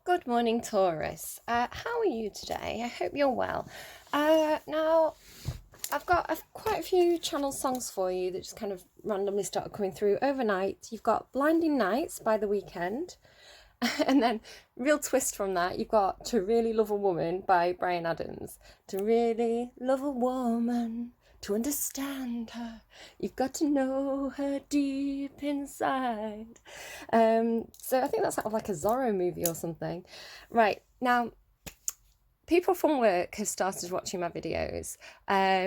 Good morning, Taurus. How are you today? I hope you're well. Now, I've got quite a few channel songs for you that just kind of randomly started coming through overnight. You've got Blinding Nights by The Weeknd. And then, real twist from that, you've got To Really Love a Woman by Bryan Adams. To really love a woman, to understand her, you've got to know her deep inside. So I think that's sort of like a Zorro movie or something. Right, now people from work have started watching my videos,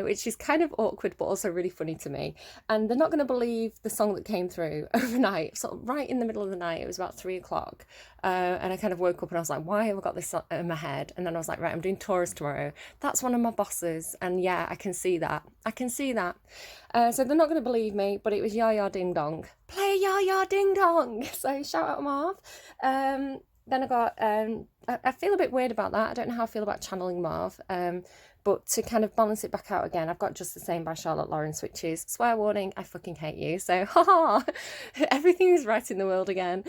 which is kind of awkward but also really funny to me. And they're not going to believe the song that came through overnight, sort of right in the middle of the night. It was about 3 o'clock. And I kind of woke up and I was like, why have I got this in my head? And then I was like, right, I'm doing Taurus tomorrow. That's one of my bosses. And yeah, I can see that. I can see that. So they're not going to believe me, but it was Ya Ya Ding Dong. Play Ya Ya Ding Dong. So shout out Marv. Then I got, I feel a bit weird about that. I don't know how I feel about channeling Marv. But to kind of balance it back out again, I've got Just the Same by Charlotte Lawrence, which is, swear warning, I fucking hate you. So, haha, everything is right in the world again.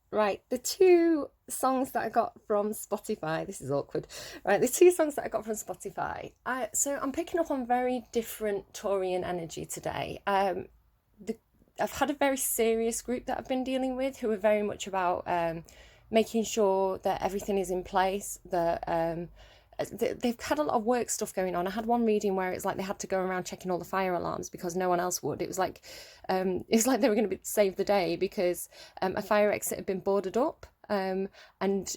Right, the two songs that I got from Spotify, this is awkward. Right, the two songs that I got from Spotify. So I'm picking up on very different Taurian energy today. I've had a very serious group that I've been dealing with who are very much about making sure that everything is in place, that they've had a lot of work stuff going on. I had one reading where it's like they had to go around checking all the fire alarms because no one else would. It was like they were going to save the day because a fire exit had been boarded up. And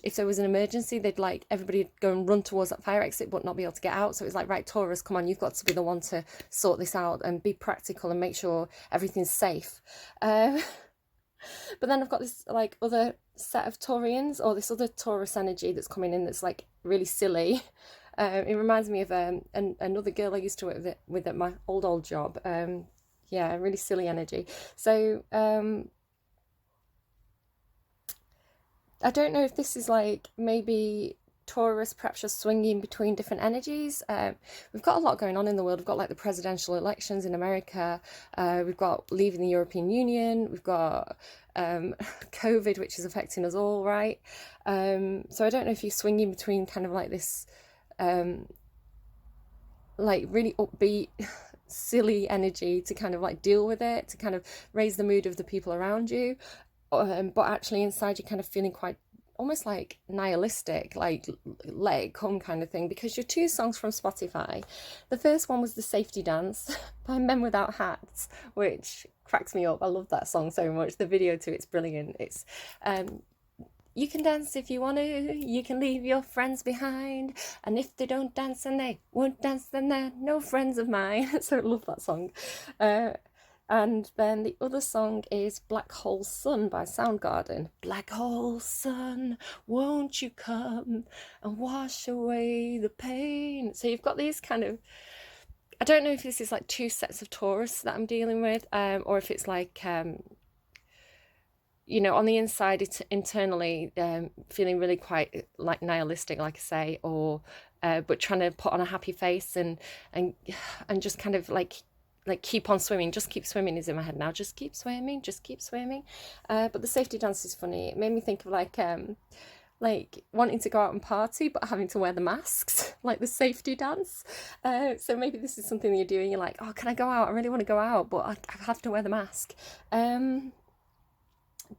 if there was an emergency, they'd like everybody go and run towards that fire exit but not be able to get out. So it was like, right, Taurus, come on, you've got to be the one to sort this out and be practical and make sure everything's safe. But then I've got this like other set of Taurians, or this other Taurus energy that's coming in that's like really silly. It reminds me of another girl I used to work with at my old job. Yeah, really silly energy. So I don't know if this is like maybe Taurus perhaps just swinging between different energies. We've got a lot going on in the world. We've got like the presidential elections in America. We've got leaving the European Union. We've got COVID, which is affecting us all, right? So I don't know if you're swinging between kind of like this like really upbeat silly energy to kind of like deal with it, to kind of raise the mood of the people around you, but actually inside you're kind of feeling quite almost like nihilistic, like let it come kind of thing, because your two songs from Spotify, the first one was The Safety Dance by Men Without Hats, which cracks me up. I love that song so much. The video to it's brilliant. It's you can dance if you want to, you can leave your friends behind, and if they don't dance and they won't dance, then they're no friends of mine. So I love that song. And then the other song is Black Hole Sun by Soundgarden. Black hole sun, won't you come and wash away the pain? So you've got these kind of, I don't know if this is like two sets of Taurus that I'm dealing with, or if it's like, you know, on the inside, it's internally feeling really quite like nihilistic, like I say, or but trying to put on a happy face and just kind of like keep on swimming. Just keep swimming is in my head now. Just keep swimming, just keep swimming. But the safety dance is funny. It made me think of like wanting to go out and party but having to wear the masks, like the safety dance. So maybe this is something that you're doing. You're like, oh, can I go out? I really want to go out, but I have to wear the mask.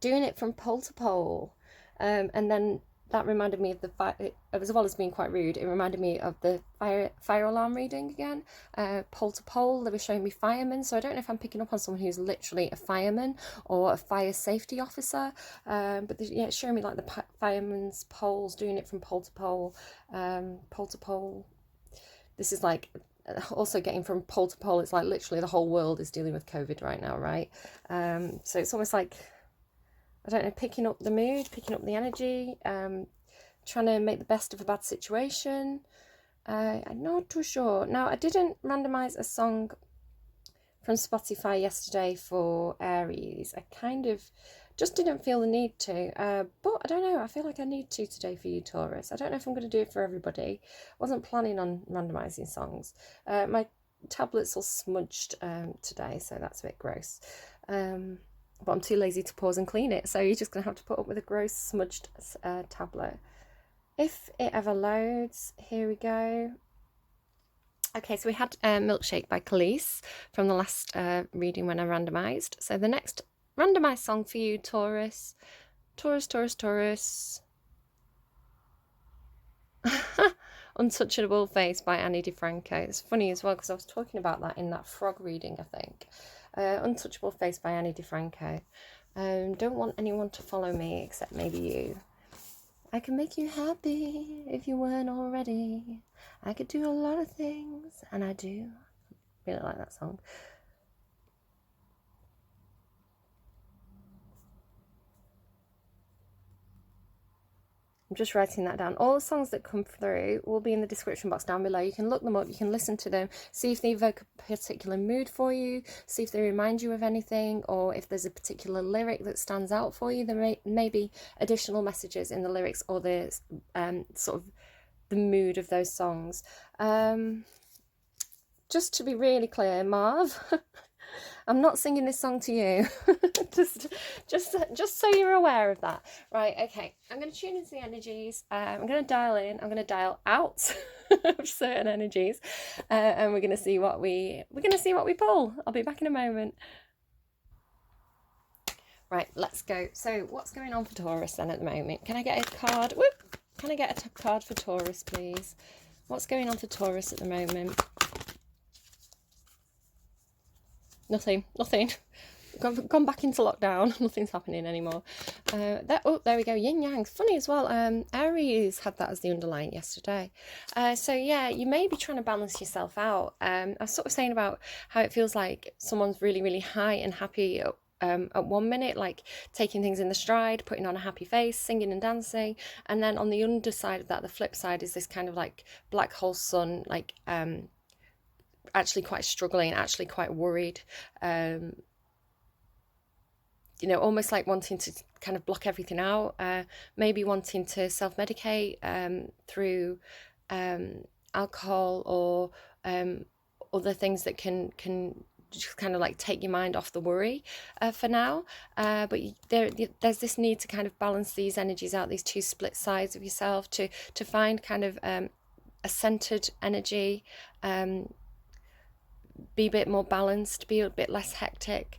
Doing it from pole to pole. And then that reminded me of the fire, as well as being quite rude, it reminded me of the fire alarm reading again. Pole to pole, they were showing me firemen, so I don't know if I'm picking up on someone who's literally a fireman or a fire safety officer, but yeah, it's showing me like the firemen's poles, doing it from pole to pole. Pole to pole, this is like also getting from pole to pole, it's like literally the whole world is dealing with COVID right now, right? So it's almost like, I don't know, picking up the mood, picking up the energy, trying to make the best of a bad situation. I'm not too sure. Now, I didn't randomise a song from Spotify yesterday for Aries. I kind of just didn't feel the need to. But I don't know, I feel like I need to today for you, Taurus. I don't know if I'm going to do it for everybody. I wasn't planning on randomising songs. My tablet's all smudged today, so that's a bit gross. but I'm too lazy to pause and clean it, so you're just going to have to put up with a gross smudged tablet. If it ever loads, here we go. Okay, so we had Milkshake by Khalees from the last reading when I randomised. So the next randomised song for you, Taurus. Taurus, Taurus, Taurus. Untouchable Face by Annie DiFranco. It's funny as well because I was talking about that in that frog reading, I think. Untouchable Face by Annie DiFranco. Don't want anyone to follow me except maybe you. I can make you happy if you weren't already. I could do a lot of things, and I do. Really like that song. I'm just writing that down. All the songs that come through will be in the description box down below. You can look them up, you can listen to them, see if they evoke a particular mood for you, see if they remind you of anything, or if there's a particular lyric that stands out for you. There may be additional messages in the lyrics or the sort of the mood of those songs. Just to be really clear, Marv, I'm not singing this song to you. just so you're aware of that. Right, okay. I'm going to tune into the energies. I'm going to dial in. I'm going to dial out of certain energies, and we're going to see what we pull. I'll be back in a moment. Right, let's go. So, what's going on for Taurus then at the moment? Can I get a card? Whoop! Can I get a card for Taurus, please? What's going on for Taurus at the moment? Nothing. Gone back into lockdown. Nothing's happening anymore. There we go. Yin Yang. Funny as well. Aries had that as the underline yesterday. So yeah, you may be trying to balance yourself out. I was sort of saying about how it feels like someone's really, really high and happy at 1 minute, like taking things in the stride, putting on a happy face, singing and dancing, and then on the underside of that, the flip side is this kind of like black hole sun, like actually quite struggling, actually quite worried, you know, almost like wanting to kind of block everything out, maybe wanting to self-medicate through alcohol or other things that can just kind of like take your mind off the worry for now, but there's this need to kind of balance these energies out, these two split sides of yourself, to find kind of a centered energy, be a bit more balanced, be a bit less hectic.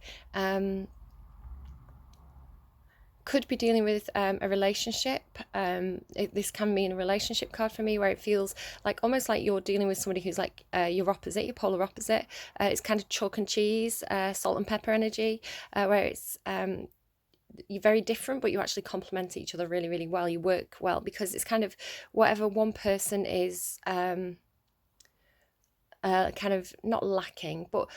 Could be dealing with a relationship. This can be in a relationship card for me, where it feels like almost like you're dealing with somebody who's like your opposite, your polar opposite. It's kind of chalk and cheese, salt and pepper energy, where it's you're very different, but you actually complement each other really, really well. You work well because it's kind of whatever one person is kind of not lacking, but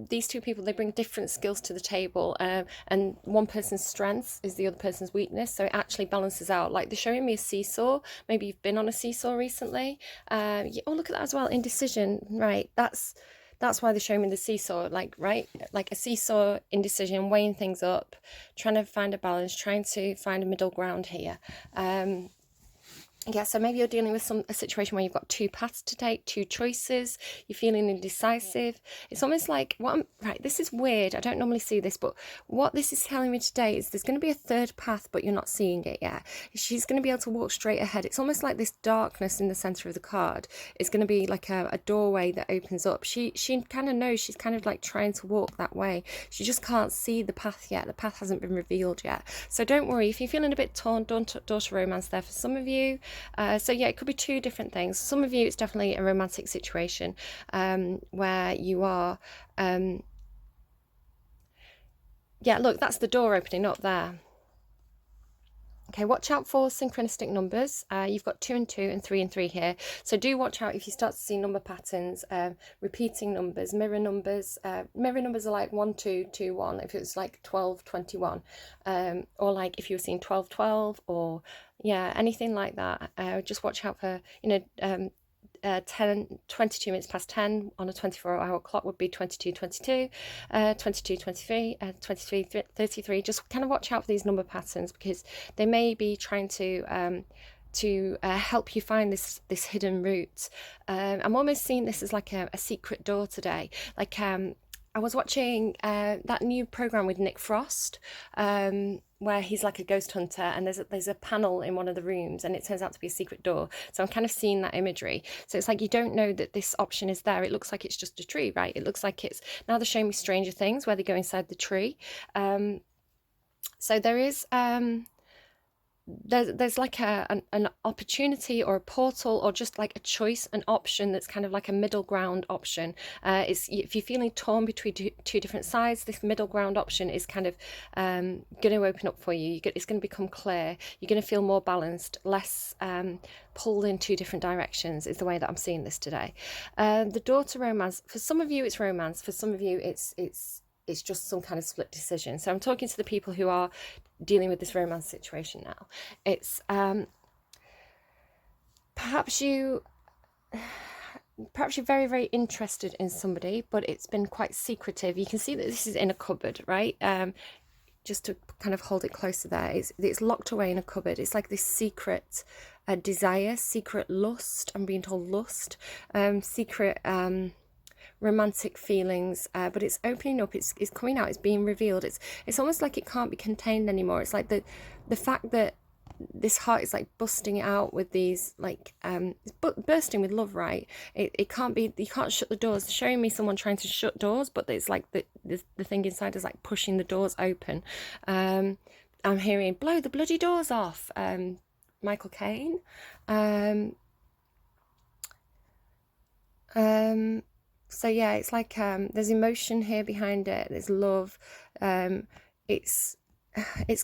these two people, they bring different skills to the table, and one person's strength is the other person's weakness, so it actually balances out. Like they're showing me a seesaw. Maybe you've been on a seesaw recently. Oh, look at that as well. Indecision, right? That's why they're showing me the seesaw, like, right, like a seesaw, indecision, weighing things up, trying to find a balance, trying to find a middle ground here. Yeah, so maybe you're dealing with a situation where you've got two paths to take, two choices, you're feeling indecisive. It's almost like, right, this is weird, I don't normally see this, but what this is telling me today is there's going to be a third path, but you're not seeing it yet. She's going to be able to walk straight ahead. It's almost like this darkness in the centre of the card is going to be like a doorway that opens up. She kind of knows, she's kind of like trying to walk that way. She just can't see the path yet. The path hasn't been revealed yet. So don't worry, if you're feeling a bit torn, daughter romance there for some of you. So yeah, it could be two different things. Some of you, it's definitely a romantic situation where you are, yeah, look, that's the door opening up there. Okay, watch out for synchronistic numbers. You've got 2 and 2 and 3 and 3 here. So do watch out if you start to see number patterns, repeating numbers, mirror numbers. Mirror numbers are like 1, 2, 2, 1, if it was like 12, 21. Or like if you were seeing 12, 12, or yeah, anything like that. Just watch out for, 22 minutes past 10 on a 24-hour clock would be 22, 22, 22, 23, 23, 33. Just kind of watch out for these number patterns, because they may be trying to help you find this hidden route. I'm almost seeing this as like a secret door today, like I was watching that new program with Nick Frost, where he's like a ghost hunter, and there's a panel in one of the rooms, and it turns out to be a secret door. So I'm kind of seeing that imagery. So it's like you don't know that this option is there. It looks like it's just a tree, right? It looks like it's now they're showing me Stranger Things where they go inside the tree. So there is there's like an opportunity or a portal or just like a choice, an option that's kind of like a middle ground option. It's if you're feeling torn between two different sides, this middle ground option is kind of going to open up for you. It's going to become clear. You're going to feel more balanced, less pulled in two different directions is the way that I'm seeing this today. The door to romance, for some of you it's romance, for some of you it's just some kind of split decision. So I'm talking to the people who are dealing with this romance situation now. It's perhaps you're very, very interested in somebody, but it's been quite secretive. You can see that this is in a cupboard, right? Just to kind of hold it closer there, it's locked away in a cupboard. It's like this secret desire, secret lust. I'm being told lust, secret romantic feelings, but it's opening up, it's coming out, it's being revealed. It's almost like it can't be contained anymore. It's like the fact that this heart is like busting out with these like bursting with love, right? It can't be, you can't shut the doors. It's showing me someone trying to shut doors, but it's like the thing inside is like pushing the doors open. I'm hearing blow the bloody doors off, Michael Caine. So yeah, it's like there's emotion here behind it. There's love. It's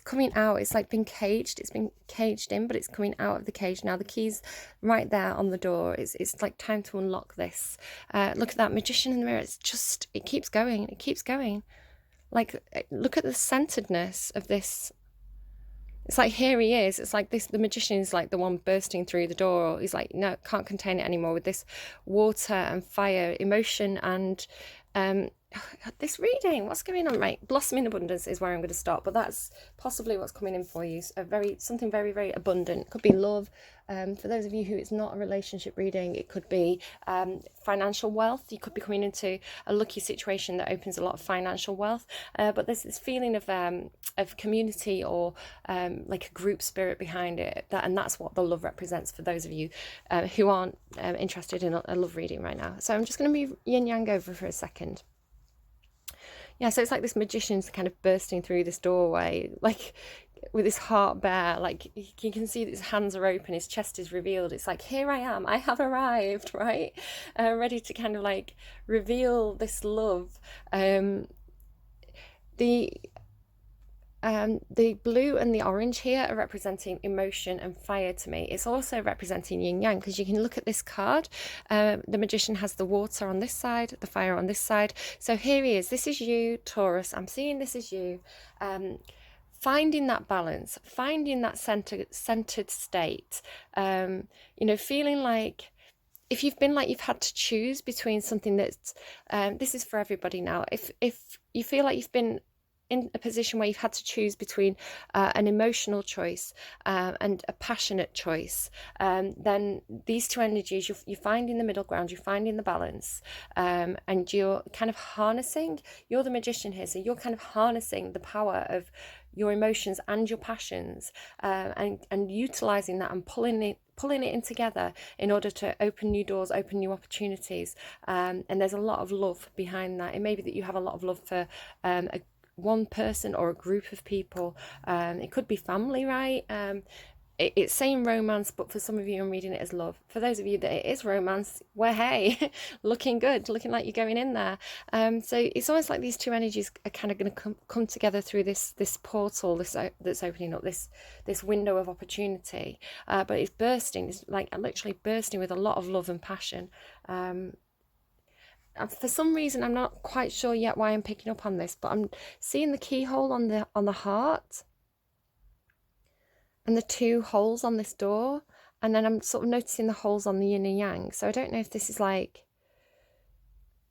coming out. It's like been caged. It's been caged in, but it's coming out of the cage now. The key's right there on the door. It's like time to unlock this. Look at that magician in the mirror. It keeps going. It keeps going. Like, look at the centeredness of this. It's like, here he is. It's like this, the magician is like the one bursting through the door. He's like, no, can't contain it anymore with this water and fire, emotion and this reading. What's going on, right? Blossom in abundance is where I'm going to stop, but that's possibly what's coming in for you. Something very, very abundant. Could be love. For those of you who it's not a relationship reading, it could be financial wealth. You could be coming into a lucky situation that opens a lot of financial wealth. But there's this feeling of community or like a group spirit behind it. And that's what the love represents for those of you who aren't interested in a love reading right now. So I'm just going to move yin yang over for a second. Yeah, so it's like this magician's kind of bursting through this doorway, like with his heart bare, like you can see that his hands are open, his chest is revealed. It's like, here I am, I have arrived, right? Ready to kind of like reveal this love. The blue and the orange here are representing emotion and fire to me. It's also representing yin yang, because you can look at this card. The magician has the water on this side, the fire on this side. So here he is. This is you, Taurus. I'm seeing this is you. Finding that balance, finding that centered state. Feeling like, if you've been like you've had to choose between something that's, this is for everybody now. If you feel like you've been in a position where you've had to choose between an emotional choice and a passionate choice, then these two energies, you're finding the middle ground, you're finding the balance, and you're kind of harnessing, you're the magician here, so you're kind of harnessing the power of your emotions and your passions, and utilizing that and pulling it in together in order to open new doors, open new opportunities. And there's a lot of love behind that. It may be that you have a lot of love for one person or a group of people. It could be family, right? It's saying romance, but for some of you I'm reading it as love. For those of you that it is romance, well, hey, looking good, looking like you're going in there. So it's almost like these two energies are kind of going to come together through this portal that's opening up, this window of opportunity. But it's bursting, it's like literally bursting with a lot of love and passion. For some reason, I'm not quite sure yet why I'm picking up on this, but I'm seeing the keyhole on the heart and the two holes on this door, and then I'm sort of noticing the holes on the yin and yang. So I don't know if this is like,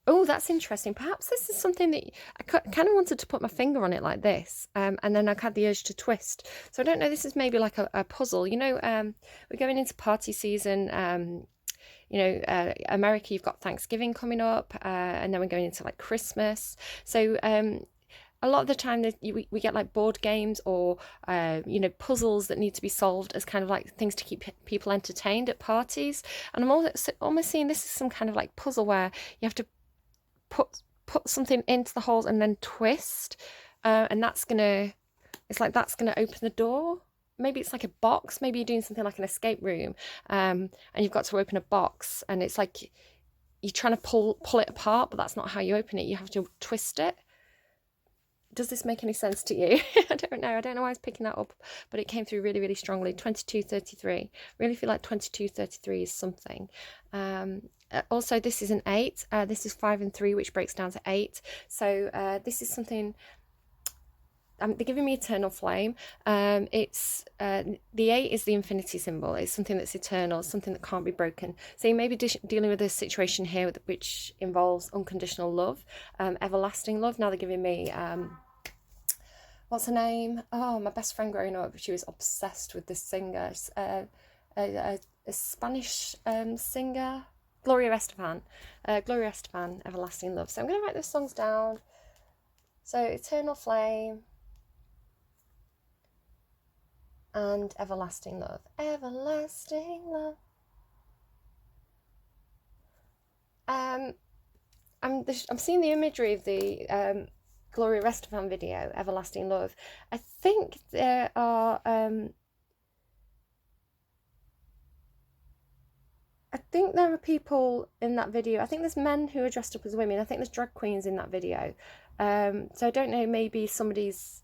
oh, that's interesting. Perhaps this is something that I kind of wanted to put my finger on it like this, and then I had the urge to twist. So I don't know, this is maybe like a puzzle. We're going into party season. America, you've got Thanksgiving coming up, and then we're going into like Christmas. So a lot of the time we get like board games or puzzles that need to be solved as kind of like things to keep people entertained at parties. And I'm almost seeing this as some kind of like puzzle where you have to put something into the holes and then twist, and that's gonna open the door. Maybe it's like a box. Maybe you're doing something like an escape room, and you've got to open a box, and it's like you're trying to pull it apart, but that's not how you open it. You have to twist it. Does this make any sense to you? I don't know. I don't know why I was picking that up, but it came through really, really strongly. 2233. Really feel like 2233 is something. Also, this is an 8. This is 5 and 3, which breaks down to 8. So this is something. They're giving me eternal flame. It's the 8 is the infinity symbol. It's something that's eternal, something that can't be broken. So you may be dealing with a situation here which involves unconditional love, everlasting love. Now they're giving me what's her name? Oh, my best friend growing up. She was obsessed with this singer, a Spanish singer, Gloria Estefan. Gloria Estefan, everlasting love. So I'm going to write those songs down. So eternal flame. And everlasting love. Everlasting love. I'm seeing the imagery of the Gloria Estefan video, Everlasting Love. I think there are people in that video. I think there's men who are dressed up as women. I think there's drag queens in that video. So I don't know, maybe somebody's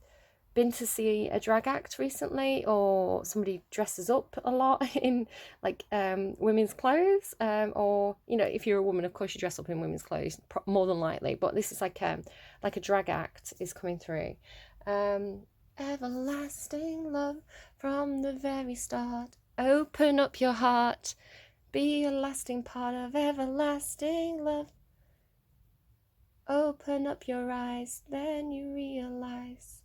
been to see a drag act recently, or somebody dresses up a lot in like women's clothes, or if you're a woman, of course you dress up in women's clothes more than likely, but this is like a drag act is coming through. Everlasting love from the very start, open up your heart, be a lasting part of everlasting love, open up your eyes, then you realize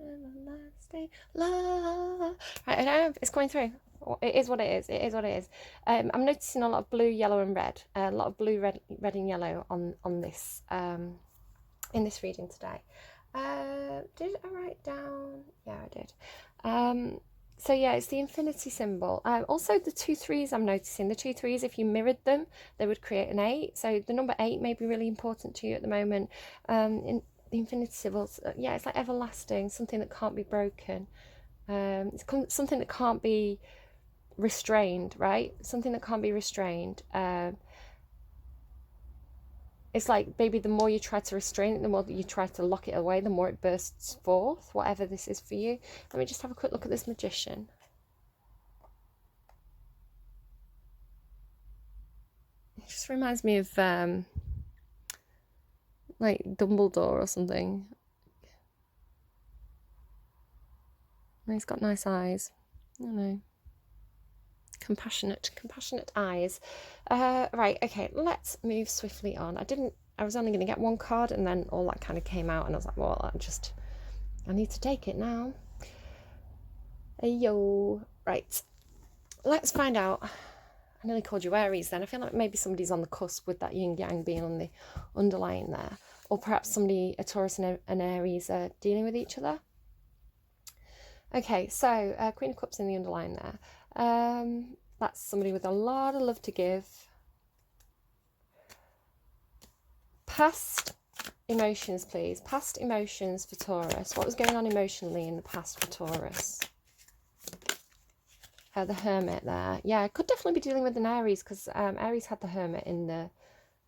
everlasting love. Right, I know it's coming through. It is what it is. It is what it is. I'm noticing a lot of blue, yellow, and red. A lot of blue, red, and yellow on this in this reading today. Did I write down? Yeah, I did. So yeah, it's the infinity symbol. Also the 2 3s. I'm noticing the 2 3s. If you mirrored them, they would create an 8. So the number 8 may be really important to you at the moment. In the infinity symbols, yeah, it's like everlasting, something that can't be broken. It's something that can't be restrained, right? Something that can't be restrained. It's like maybe the more you try to restrain it, the more that you try to lock it away, the more it bursts forth, whatever this is for you. Let me just have a quick look at this magician. It just reminds me of like Dumbledore or something. He's got nice eyes. I don't know. Compassionate eyes. Right, okay, let's move swiftly on. I was only going to get one card, and then all that kind of came out, and I was like, well, I need to take it now. Yo, right. Let's find out. I nearly called you Aries then. I feel like maybe somebody's on the cusp with that yin yang being on the underlying there. Or perhaps a Taurus and an Aries are dealing with each other. Okay, so Queen of Cups in the underlying there. That's somebody with a lot of love to give. Past emotions, please. Past emotions for Taurus. What was going on emotionally in the past for Taurus? The Hermit there. Yeah, I could definitely be dealing with an Aries, because Aries had the Hermit in their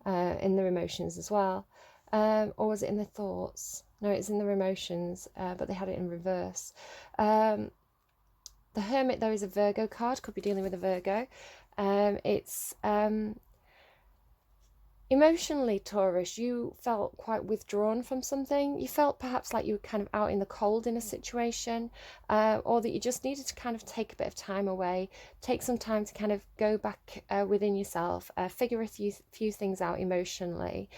emotions as well. Or was it in their thoughts? No, it's in their emotions, but they had it in reverse. The Hermit, though, is a Virgo card. Could be dealing with a Virgo. It's emotionally, Taurus, you felt quite withdrawn from something. You felt perhaps like you were kind of out in the cold in a situation, or that you just needed to kind of take a bit of time away, take some time to kind of go back within yourself, figure a few things out emotionally.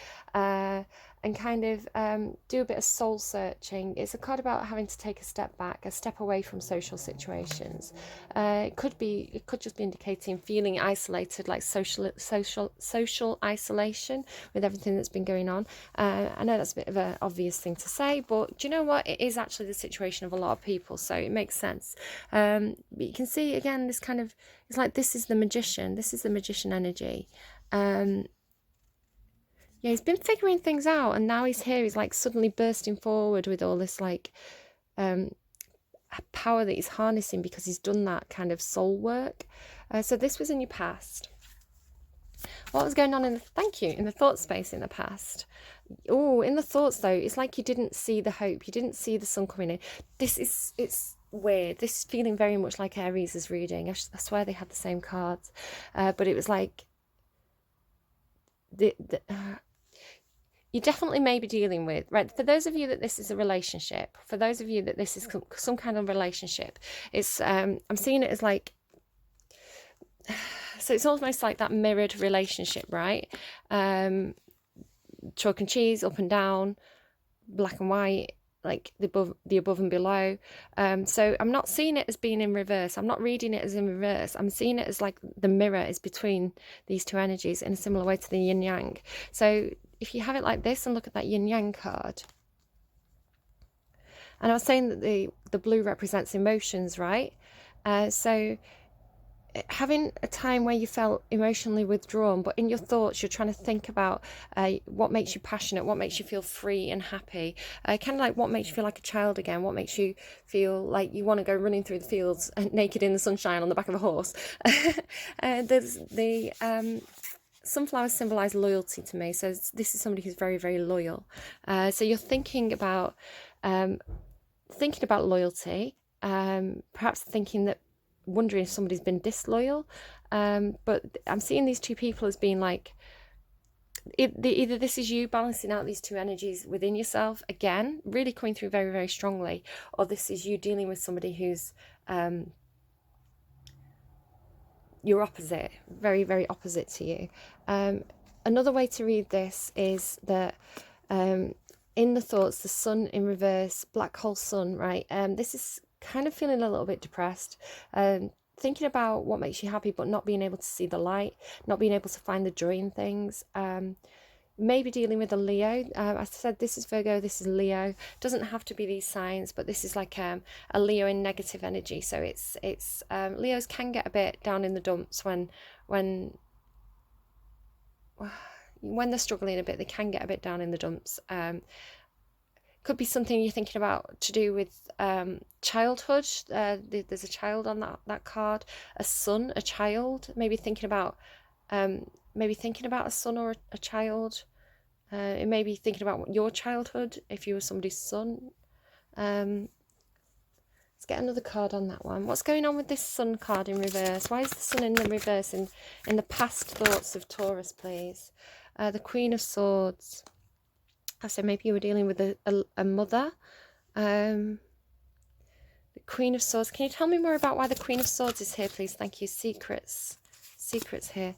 and kind of do a bit of soul searching. It's a card about having to take a step back, a step away from social situations. It could just be indicating feeling isolated, like social isolation with everything that's been going on. I know that's a bit of an obvious thing to say, but do you know what? It is actually the situation of a lot of people, so it makes sense. But you can see again this kind of, it's like this is the magician. This is the magician energy. Yeah, he's been figuring things out, and now he's here. He's like suddenly bursting forward with all this like power that he's harnessing because he's done that kind of soul work. So this was in your past. What was going on in the thought space in the past? Oh, in the thoughts though, it's like you didn't see the hope. You didn't see the sun coming in. It's weird. This is feeling very much like Aries' reading. I swear they had the same cards, but it was like you definitely may be dealing with, right, for those of you that this is a relationship, for those of you that this is some kind of relationship, it's I'm seeing it as like, so it's almost like that mirrored relationship, right? Chalk and cheese, up and down, black and white, like the above and below. So I'm not seeing it as being in reverse. I'm not reading it as in reverse. I'm seeing it as like the mirror is between these two energies in a similar way to the yin yang. So if you have it like this and look at that yin yang card, and I was saying that the blue represents emotions, right? So having a time where you felt emotionally withdrawn, but in your thoughts you're trying to think about what makes you passionate, what makes you feel free and happy, kind of like what makes you feel like a child again, what makes you feel like you want to go running through the fields naked in the sunshine on the back of a horse. There's the sunflowers symbolize loyalty to me, so this is somebody who's very, very loyal. So you're thinking about loyalty, perhaps wondering if somebody's been disloyal, but I'm seeing these two people as being like, either this is you balancing out these two energies within yourself, again, really coming through very, very strongly, or this is you dealing with somebody who's your opposite, very, very opposite to you. Another way to read this is that in the thoughts, the sun in reverse, black hole sun, right? This is kind of feeling a little bit depressed, thinking about what makes you happy, but not being able to see the light, not being able to find the joy in things. Maybe dealing with a Leo. I said this is Virgo, this is Leo. Doesn't have to be these signs, but this is like a Leo in negative energy. So it's Leos can get a bit down in the dumps when they're struggling a bit. They can get a bit down in the dumps. Could be something you're thinking about to do with childhood. There's a child on that card, a son, a child. Maybe thinking about a son or a child. It may be thinking about your childhood if you were somebody's son. Let's get another card on that one. What's going on with this sun card in reverse? Why is the sun in the reverse in the past thoughts of Taurus, please? The Queen of Swords. So maybe you were dealing with a mother. The Queen of Swords. Can you tell me more about why the Queen of Swords is here, please? Thank you. Secrets here.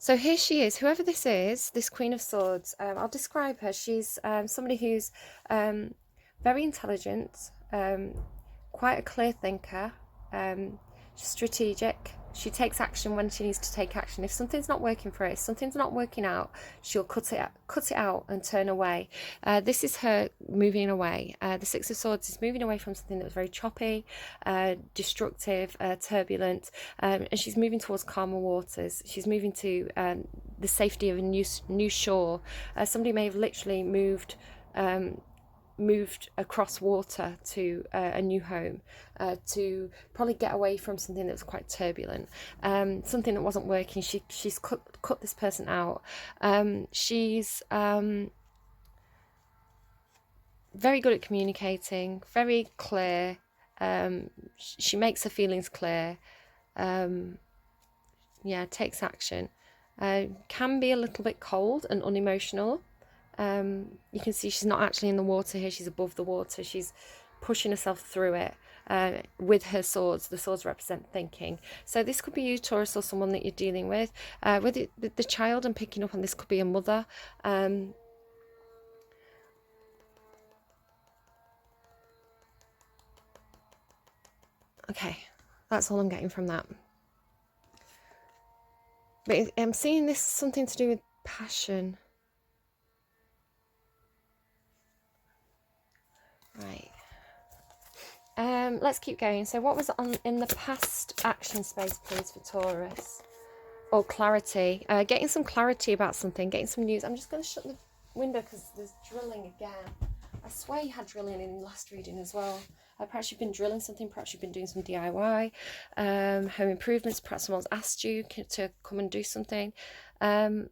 So here she is. Whoever this is, this Queen of Swords, I'll describe her. She's somebody who's very intelligent, quite a clear thinker, strategic. She takes action when she needs to take action. If something's not working for her, if something's not working out, she'll cut it out and turn away. This is her moving away. The Six of Swords is moving away from something that was very choppy, destructive, turbulent, and she's moving towards calmer waters. She's moving to the safety of a new shore. Somebody may have literally moved across water to a new home, to probably get away from something that was quite turbulent, something that wasn't working. She's cut this person out. She's very good at communicating, very clear. She makes her feelings clear. Takes action. Can be a little bit cold and unemotional. You can see she's not actually in the water here, she's above the water. She's pushing herself through it. With her swords, the swords represent thinking. So this could be you, Taurus, or someone that you're dealing with. With the child, I'm picking up on this could be a mother. Okay, that's all I'm getting from that. But I'm seeing this something to do with passion. Right. Let's keep going. So what was on in the past action space, please, for Taurus? Or clarity. Getting some clarity about something, getting some news. I'm just going to shut the window because there's drilling again. I swear you had drilling in last reading as well. Perhaps you've been drilling something, perhaps you've been doing some DIY, home improvements, perhaps someone's asked you to come and do something. Perhaps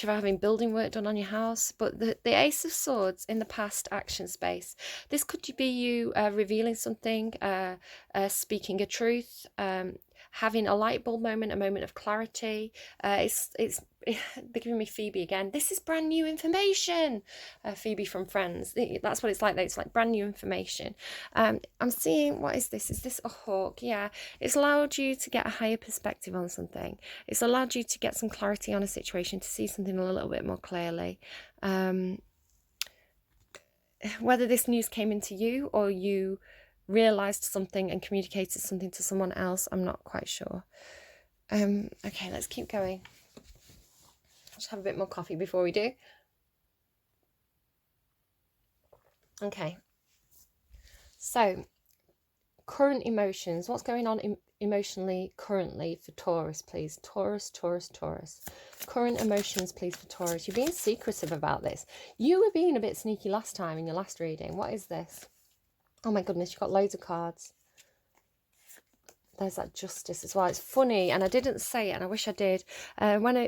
you're having building work done on your house. But the Ace of Swords in the past action space, this could be you revealing something, speaking a truth, having a light bulb moment, a moment of clarity. It's they're giving me Phoebe again. This is brand new information. Phoebe from Friends. That's what it's like though. It's like brand new information. I'm seeing, what is this? Is this a hawk? Yeah. It's allowed you to get a higher perspective on something. It's allowed you to get some clarity on a situation, to see something a little bit more clearly. Whether this news came into you or you realised something and communicated something to someone else, I'm not quite sure. Okay, let's keep going. Just have a bit more coffee before we do. Okay. So, current emotions. What's going on emotionally currently for Taurus, please? Taurus. Current emotions, please, for Taurus. You're being secretive about this. You were being a bit sneaky last time in your last reading. What is this? Oh my goodness, you've got loads of cards. There's that Justice as well. It's funny, and I didn't say it, and I wish I did.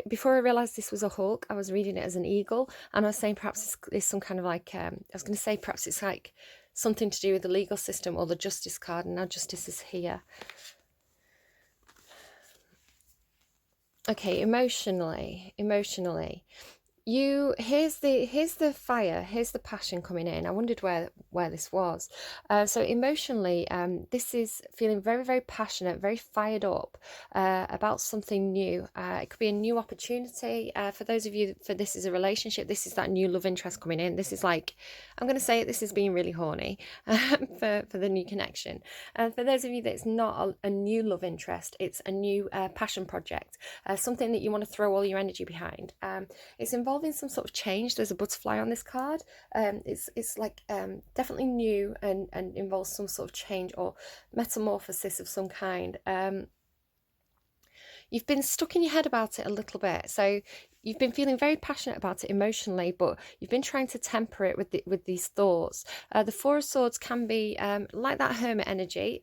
Before I realised this was a hawk, I was reading it as an eagle, and I was saying perhaps it's some kind of like, I was going to say perhaps it's like something to do with the legal system or the Justice card, and now Justice is here. Okay, emotionally. Here's the fire, here's the passion coming in. I wondered where this was. So emotionally, this is feeling very, very passionate, very fired up about something new. It could be a new opportunity. For those of you, for this is a relationship, this is that new love interest coming in. This is like, I'm going to say it, this is being really horny for the new connection. And for those of you that it's not a new love interest, it's a new passion project, something that you want to throw all your energy behind. It's involving some sort of change. There's a butterfly on this card. It's like definitely new and involves some sort of change or metamorphosis of some kind. You've been stuck in your head about it a little bit, so you've been feeling very passionate about it emotionally, but you've been trying to temper it with these thoughts. The Four of Swords can be like that hermit energy.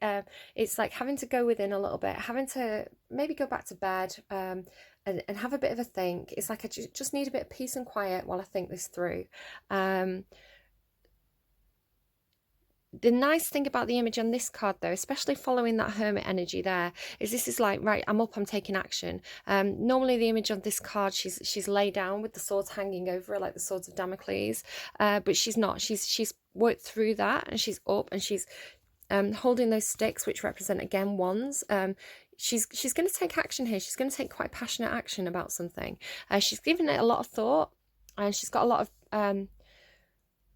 It's like having to go within a little bit, having to maybe go back to bed and have a bit of a think. It's like I just need a bit of peace and quiet while I think this through. The nice thing about the image on this card, though, especially following that hermit energy there, is this is like, right, I'm up, I'm taking action. Normally the image on this card, she's laid down with the swords hanging over her, like the swords of Damocles, but she's not. She's worked through that, and she's up, and she's holding those sticks, which represent, again, wands. She's going to take action here. She's going to take quite passionate action about something. She's given it a lot of thought, and she's got a lot of...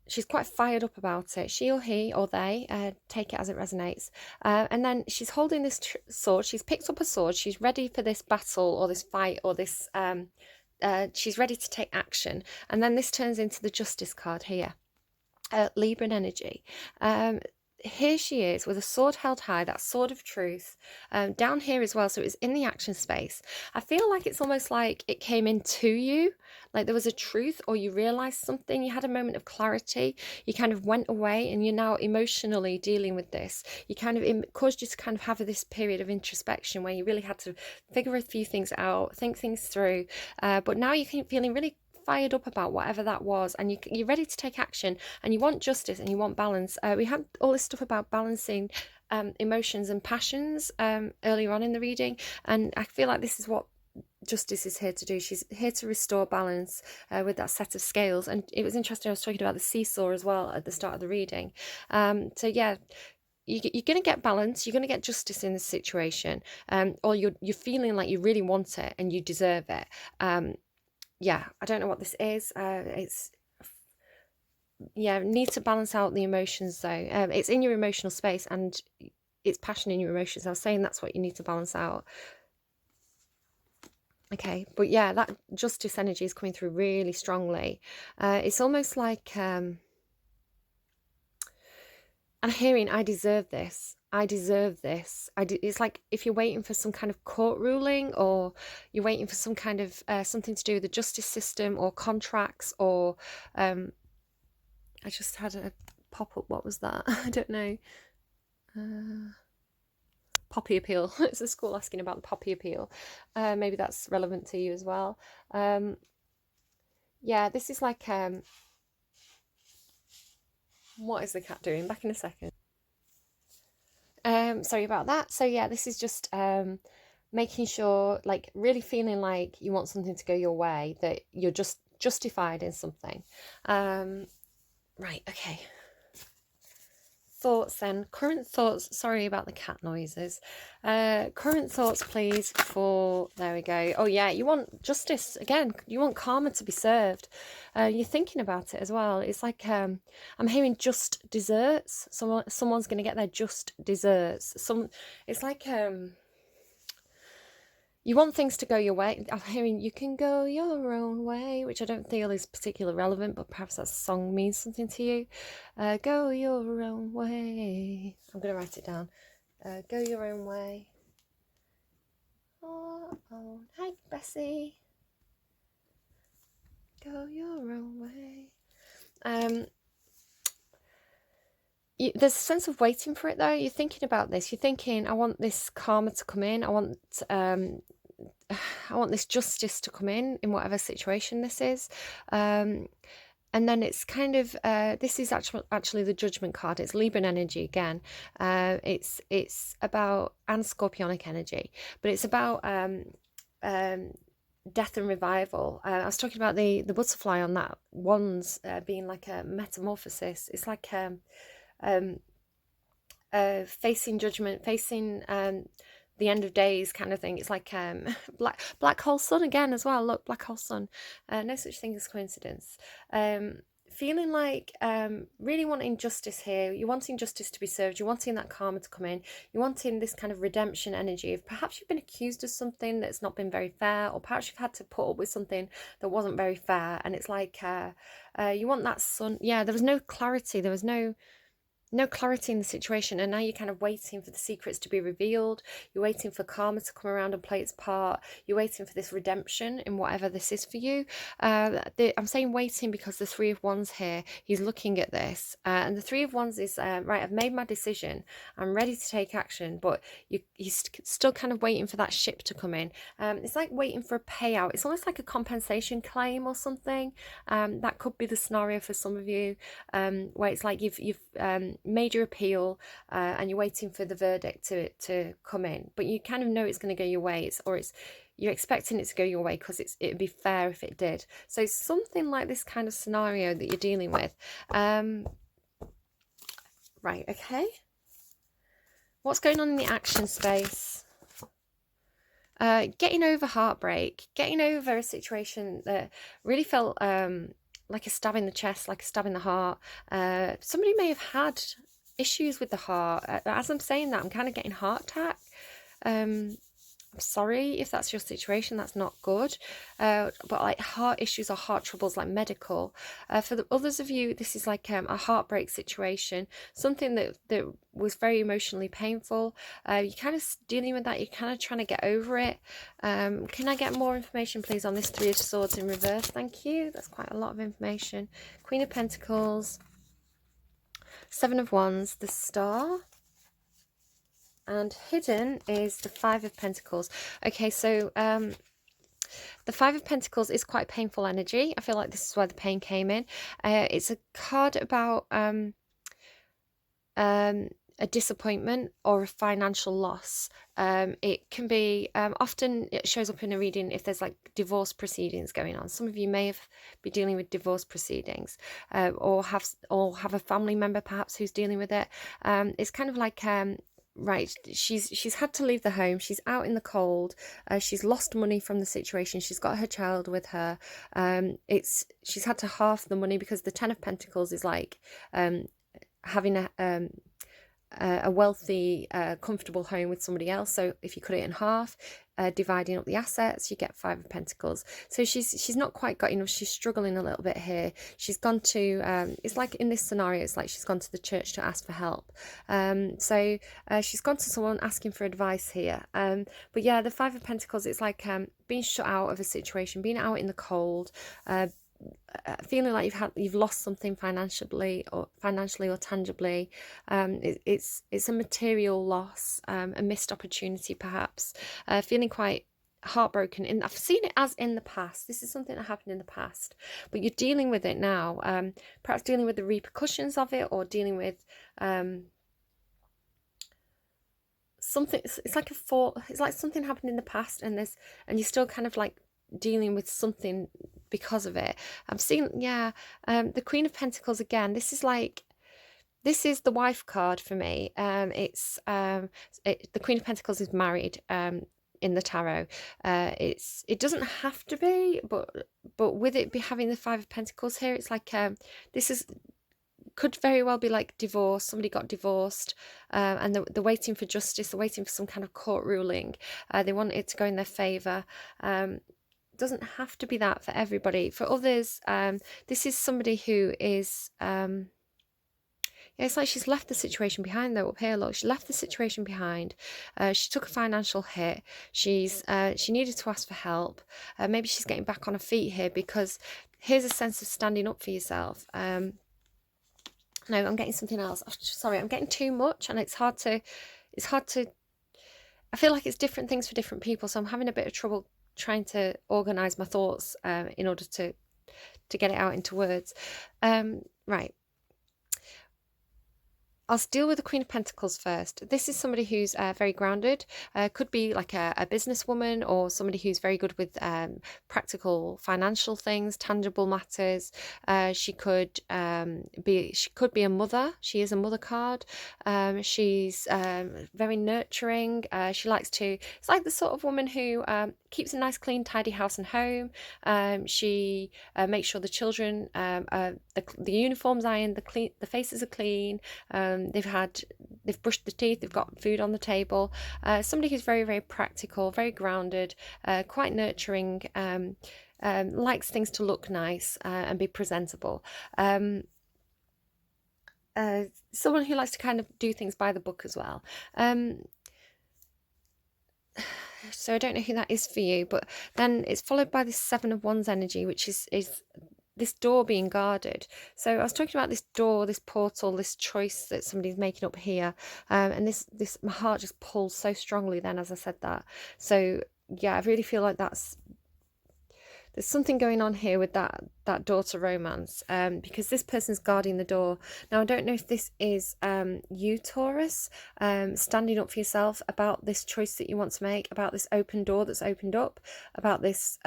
she's quite fired up about it. She or he or they, take it as it resonates. And then she's holding this sword. She's picked up a sword. She's ready for this battle or this fight or this... she's ready to take action. And then this turns into the Justice card here. Libran energy. Here she is with a sword held high, that sword of truth, down here as well. So it's in the action space. I feel like it's almost like it came into you, like there was a truth, or you realized something, you had a moment of clarity, you kind of went away, and you're now emotionally dealing with this. You kind of, it caused you to kind of have this period of introspection where you really had to figure a few things out, think things through, but now you're feeling really fired up about whatever that was, and you're ready to take action, and you want justice and you want balance. We had all this stuff about balancing emotions and passions earlier on in the reading, and I feel like this is what Justice is here to do. She's here to restore balance with that set of scales. And it was interesting, I was talking about the seesaw as well at the start of the reading. So yeah, you're going to get balance, you're going to get justice in this situation, or you're feeling like you really want it and you deserve it. Yeah, I don't know what this is. It's, yeah, need to balance out the emotions though. It's in your emotional space and it's passion in your emotions. I was saying that's what you need to balance out. Okay, but yeah, that justice energy is coming through really strongly. It's almost like, I'm hearing, I deserve this. I deserve this. It's like if you're waiting for some kind of court ruling, or you're waiting for some kind of something to do with the justice system or contracts, or I just had a pop up. What was that? I don't know. Poppy appeal. It's a school asking about the poppy appeal. Maybe that's relevant to you as well. Yeah, this is like, what is the cat doing? Back in a second. Sorry about that. So yeah, this is just making sure, like really feeling like you want something to go your way, that you're just justified in something. Right, okay. Thoughts then, current thoughts. Sorry about the cat noises. Current thoughts please for, there we go. Oh yeah, you want justice again, you want karma to be served. You're thinking about it as well. It's like, I'm hearing just desserts. Someone's going to get their just desserts. It's like, you want things to go your way. I'm hearing you can go your own way, which I don't feel is particularly relevant, but perhaps that song means something to you. Go your own way. I'm going to write it down. Go your own way. Oh, hi, Bessie. Go your own way. There's a sense of waiting for it though. You're thinking about this. You're thinking, I want this karma to come in. I want this justice to come in whatever situation this is. And then it's kind of, this is actually the Judgment card. It's Libran energy again. It's about, and Scorpionic energy, but it's about death and revival. I was talking about the butterfly on that wands being like a metamorphosis. It's like facing judgment, facing the end of days kind of thing. It's like black hole sun again as well. Look, black hole sun. No such thing as coincidence. Feeling like really wanting justice here. You're wanting justice to be served. You're wanting that karma to come in. You're wanting this kind of redemption energy of perhaps you've been accused of something that's not been very fair, or perhaps you've had to put up with something that wasn't very fair. And it's like you want that sun. Yeah, there was no clarity. There was no clarity in the situation, and now you're kind of waiting for the secrets to be revealed. You're waiting for karma to come around and play its part. You're waiting for this redemption in whatever this is for you. I'm saying waiting because the Three of Wands here, he's looking at this, and the Three of Wands is right, I've made my decision, I'm ready to take action, but he's still kind of waiting for that ship to come in. It's like waiting for a payout. It's almost like a compensation claim or something. That could be the scenario for some of you, where it's like you've made your appeal and you're waiting for the verdict to come in, but you kind of know it's going to go your way, you're expecting it to go your way because it'd be fair if it did. So it's something like this kind of scenario that you're dealing with. Right, okay, what's going on in the action space? Getting over heartbreak, getting over a situation that really felt like a stab in the chest, like a stab in the heart. Somebody may have had issues with the heart. As I'm saying that, I'm kind of getting heart attack. I'm sorry if that's your situation, that's not good. But like heart issues or heart troubles, like medical. For the others of you, this is like a heartbreak situation, something that was very emotionally painful. You're kind of dealing with that, you're kind of trying to get over it. Can I get more information please on this Three of Swords in reverse? Thank you, that's quite a lot of information. Queen of Pentacles, Seven of Wands, the Star, and hidden is the Five of Pentacles. Okay, so the Five of Pentacles is quite painful energy. I feel like this is where the pain came in. It's a card about a disappointment or a financial loss. It can be, often it shows up in a reading if there's like divorce proceedings going on. Some of you may be dealing with divorce proceedings, or have a family member perhaps who's dealing with it. It's kind of like, right, she's had to leave the home, she's out in the cold, she's lost money from the situation, she's got her child with her. She's had to half the money, because the Ten of Pentacles is like having a wealthy, comfortable home with somebody else. So if you cut it in half, dividing up the assets, you get Five of Pentacles. So she's not quite got enough. She's struggling a little bit here. She's gone to, it's like in this scenario, it's like she's gone to the church to ask for help. So she's gone to someone asking for advice here. But yeah, the Five of Pentacles, it's like being shut out of a situation, being out in the cold, feeling like you've lost something financially or tangibly. It's a material loss, a missed opportunity perhaps, feeling quite heartbroken. And I've seen it as in the past. This is something that happened in the past, but you're dealing with it now, perhaps dealing with the repercussions of it, or dealing with something. It's like something happened in the past, and you're still kind of like dealing with something because of it. I'm seeing, yeah, the Queen of Pentacles again. This is the wife card for me. The Queen of Pentacles is married in the tarot. It doesn't have to be, but with it be having the Five of Pentacles here, it's like could very well be like divorce. Somebody got divorced, and they're waiting for justice. They're waiting for some kind of court ruling. They want it to go in their favour. Doesn't have to be that for everybody. For others, this is somebody who is yeah, it's like she's left the situation behind though. Up here, look, she left the situation behind. She took a financial hit. She needed to ask for help. Maybe she's getting back on her feet here, because here's a sense of standing up for yourself. No, I'm getting something else. Sorry, I'm getting too much, and it's hard to I feel like it's different things for different people, so I'm having a bit of trouble trying to organize my thoughts in order to get it out into words. Right, I'll deal with the Queen of Pentacles first. This is somebody who's very grounded. Could be like a businesswoman, or somebody who's very good with practical financial things, tangible matters. She could be a mother. She is a mother card. She's very nurturing. She likes to. It's like the sort of woman who keeps a nice, clean, tidy house and home. She makes sure the children, the uniforms ironed, the faces are clean. They've brushed the teeth, they've got food on the table. Somebody who's very, very practical, very grounded, quite nurturing, likes things to look nice and be presentable. Someone who likes to kind of do things by the book as well. So I don't know who that is for you, but then it's followed by this Seven of Wands energy, which is this door being guarded. So I was talking about this door, this portal, this choice that somebody's making up here, and this my heart just pulls so strongly then as I said that. So yeah, I really feel like there's something going on here with that door to romance, because this person's guarding the door. Now I don't know if this is you, Taurus, standing up for yourself about this choice that you want to make, about this open door that's opened up, about this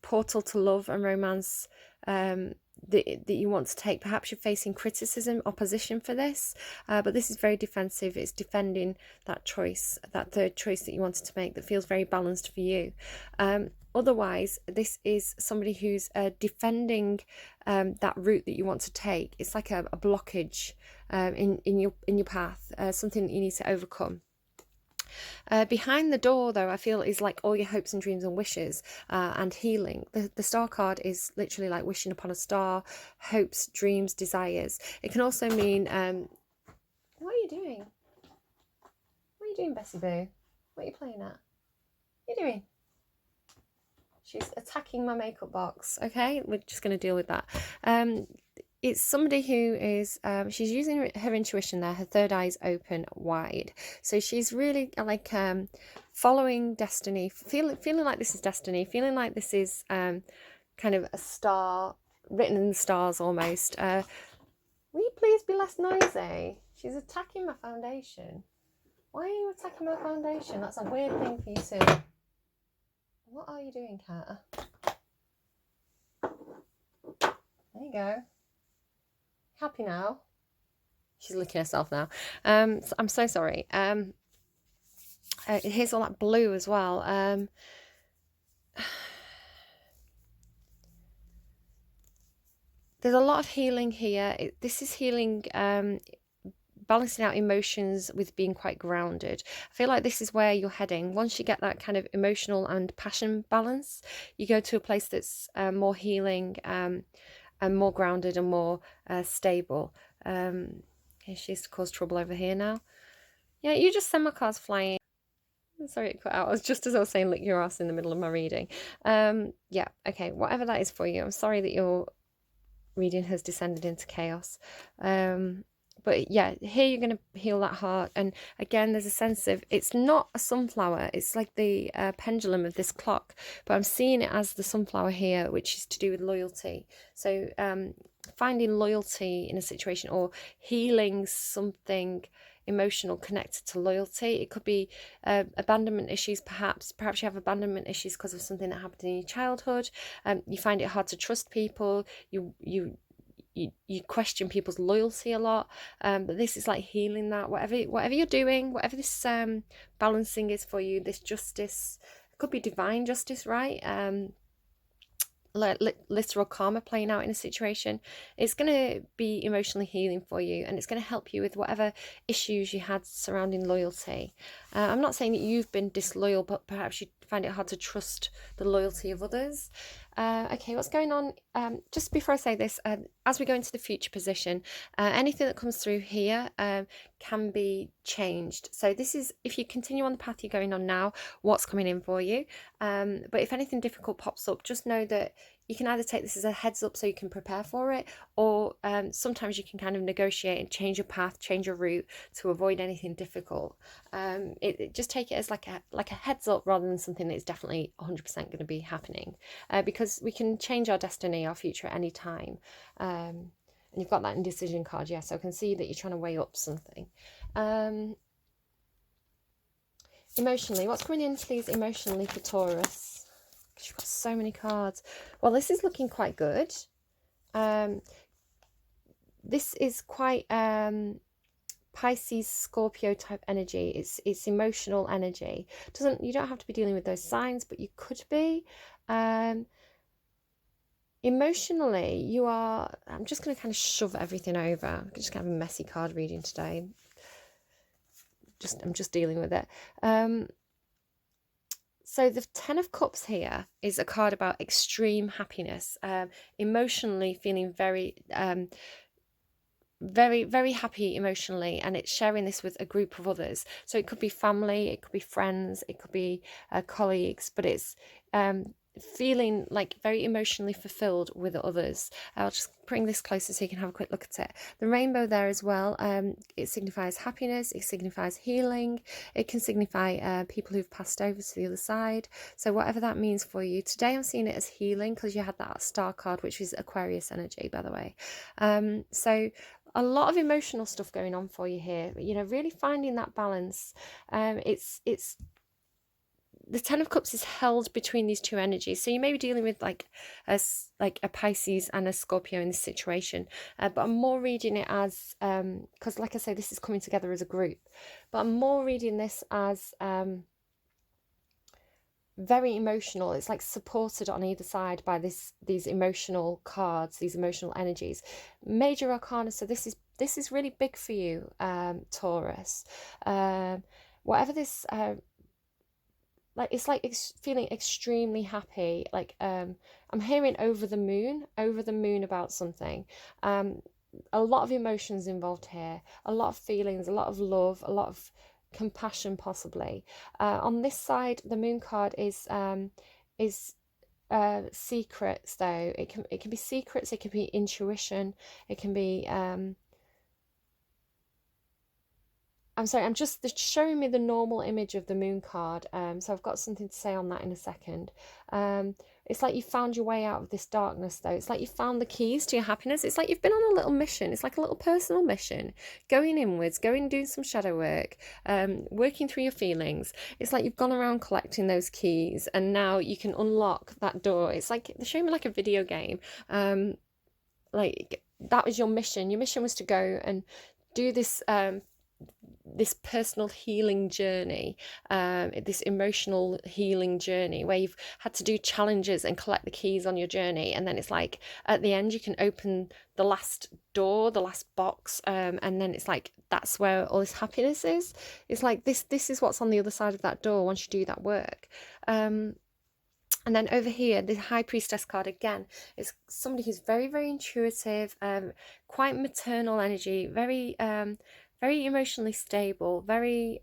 portal to love and romance that you want to take. Perhaps you're facing criticism, opposition for this, but this is very defensive. It's defending that choice, that third choice that you wanted to make, that feels very balanced for you. Otherwise, this is somebody who's defending that route that you want to take. It's like a blockage in your path, something that you need to overcome. Behind the door, though, I feel is like all your hopes and dreams and wishes and healing. The star card is literally like wishing upon a star, hopes, dreams, desires. It can also mean, what are you doing? What are you doing, Bessie Boo? What are you playing at? What are you doing? She's attacking my makeup box. Okay, we're just going to deal with that. It's somebody who is, she's using her intuition there. Her third eye is open wide. So she's really like following destiny, feeling like this is destiny, feeling like this is kind of a star, written in the stars almost. What are you please be less noisy? She's attacking my foundation. Why are you attacking my foundation? That's a weird thing for you to... What are you doing, cat? There you go. Happy now? She's licking herself now. So I'm so sorry. Here's all that blue as well. There's a lot of healing here. This is healing, balancing out emotions with being quite grounded. I feel like this is where you're heading. Once you get that kind of emotional and passion balance, you go to a place that's more healing and more grounded and more stable. Okay, she used to cause trouble over here now. Yeah, you just send my cards flying. Sorry it cut out. It was just as I was saying lick your ass in the middle of my reading. Yeah, okay, whatever that is for you. I'm sorry that your reading has descended into chaos. But yeah, here you're going to heal that heart. And again, there's a sense of, it's not a sunflower. It's like the pendulum of this clock. But I'm seeing it as the sunflower here, which is to do with loyalty. So finding loyalty in a situation or healing something emotional connected to loyalty. It could be abandonment issues, perhaps you have abandonment issues because of something that happened in your childhood. You find it hard to trust people. You question people's loyalty a lot, but this is like healing that. Whatever you're doing, whatever this balancing is for you, this justice, it could be divine justice, right? Literal karma playing out in a situation. It's going to be emotionally healing for you, and it's going to help you with whatever issues you had surrounding loyalty. I'm not saying that you've been disloyal, but perhaps you find it hard to trust the loyalty of others. Okay, what's going on? Just before I say this, as we go into the future position, anything that comes through here can be changed. So this is, if you continue on the path you're going on now, what's coming in for you. But if anything difficult pops up, just know that you can either take this as a heads up so you can prepare for it, or sometimes you can kind of negotiate and change your path, change your route to avoid anything difficult. Just take it as like a heads up rather than something that's definitely 100% going to be happening, because we can change our destiny, our future at any time. And you've got that indecision card, yeah, so I can see that you're trying to weigh up something. Emotionally, what's coming in, please, emotionally for Taurus? Because you've got so many cards. Well, this is looking quite good. This is quite Pisces, Scorpio type energy. It's emotional energy. You don't have to be dealing with those signs, but you could be. Emotionally, you are... I'm just going to kind of shove everything over. I'm just going to have a messy card reading today. I'm just dealing with it. So the Ten of Cups here is a card about extreme happiness, emotionally feeling very, very happy emotionally, and it's sharing this with a group of others. So it could be family, it could be friends, it could be colleagues, but it's feeling like very emotionally fulfilled with others. I'll just bring this closer so you can have a quick look at it. The rainbow there as well, it signifies happiness, it signifies healing, it can signify people who've passed over to the other side. So whatever that means for you today, I'm seeing it as healing because you had that star card, which is Aquarius energy, by the way. So a lot of emotional stuff going on for you here, you know, really finding that balance. It's the Ten of Cups is held between these two energies. So you may be dealing with like a Pisces and a Scorpio in this situation. But I'm more reading it as, because like I say, this is coming together as a group. But I'm more reading this as very emotional. It's like supported on either side by these emotional cards, these emotional energies. Major Arcana, so this is really big for you, Taurus. Whatever this... it's feeling extremely happy. Like I'm hearing over the moon about something. A lot of emotions involved here, a lot of feelings, a lot of love, a lot of compassion possibly. On this side, the moon card is secrets though. It can be secrets, it can be intuition, it can be I'm sorry, I'm just showing me the normal image of the moon card. So I've got something to say on that in a second. It's like you found your way out of this darkness, though. It's like you found the keys to your happiness. It's like you've been on a little mission. It's like a little personal mission, going inwards, going and doing some shadow work, working through your feelings. It's like you've gone around collecting those keys, and now you can unlock that door. It's like they show me like a video game. Like that was your mission. Your mission was to go and do this this personal healing journey, this emotional healing journey, where you've had to do challenges and collect the keys on your journey, and then it's like at the end you can open the last door, the last box, and then it's like that's where all this happiness is. It's like this is what's on the other side of that door once you do that work. And then over here, the High Priestess card again is somebody who's very, very intuitive, quite maternal energy, very emotionally stable, very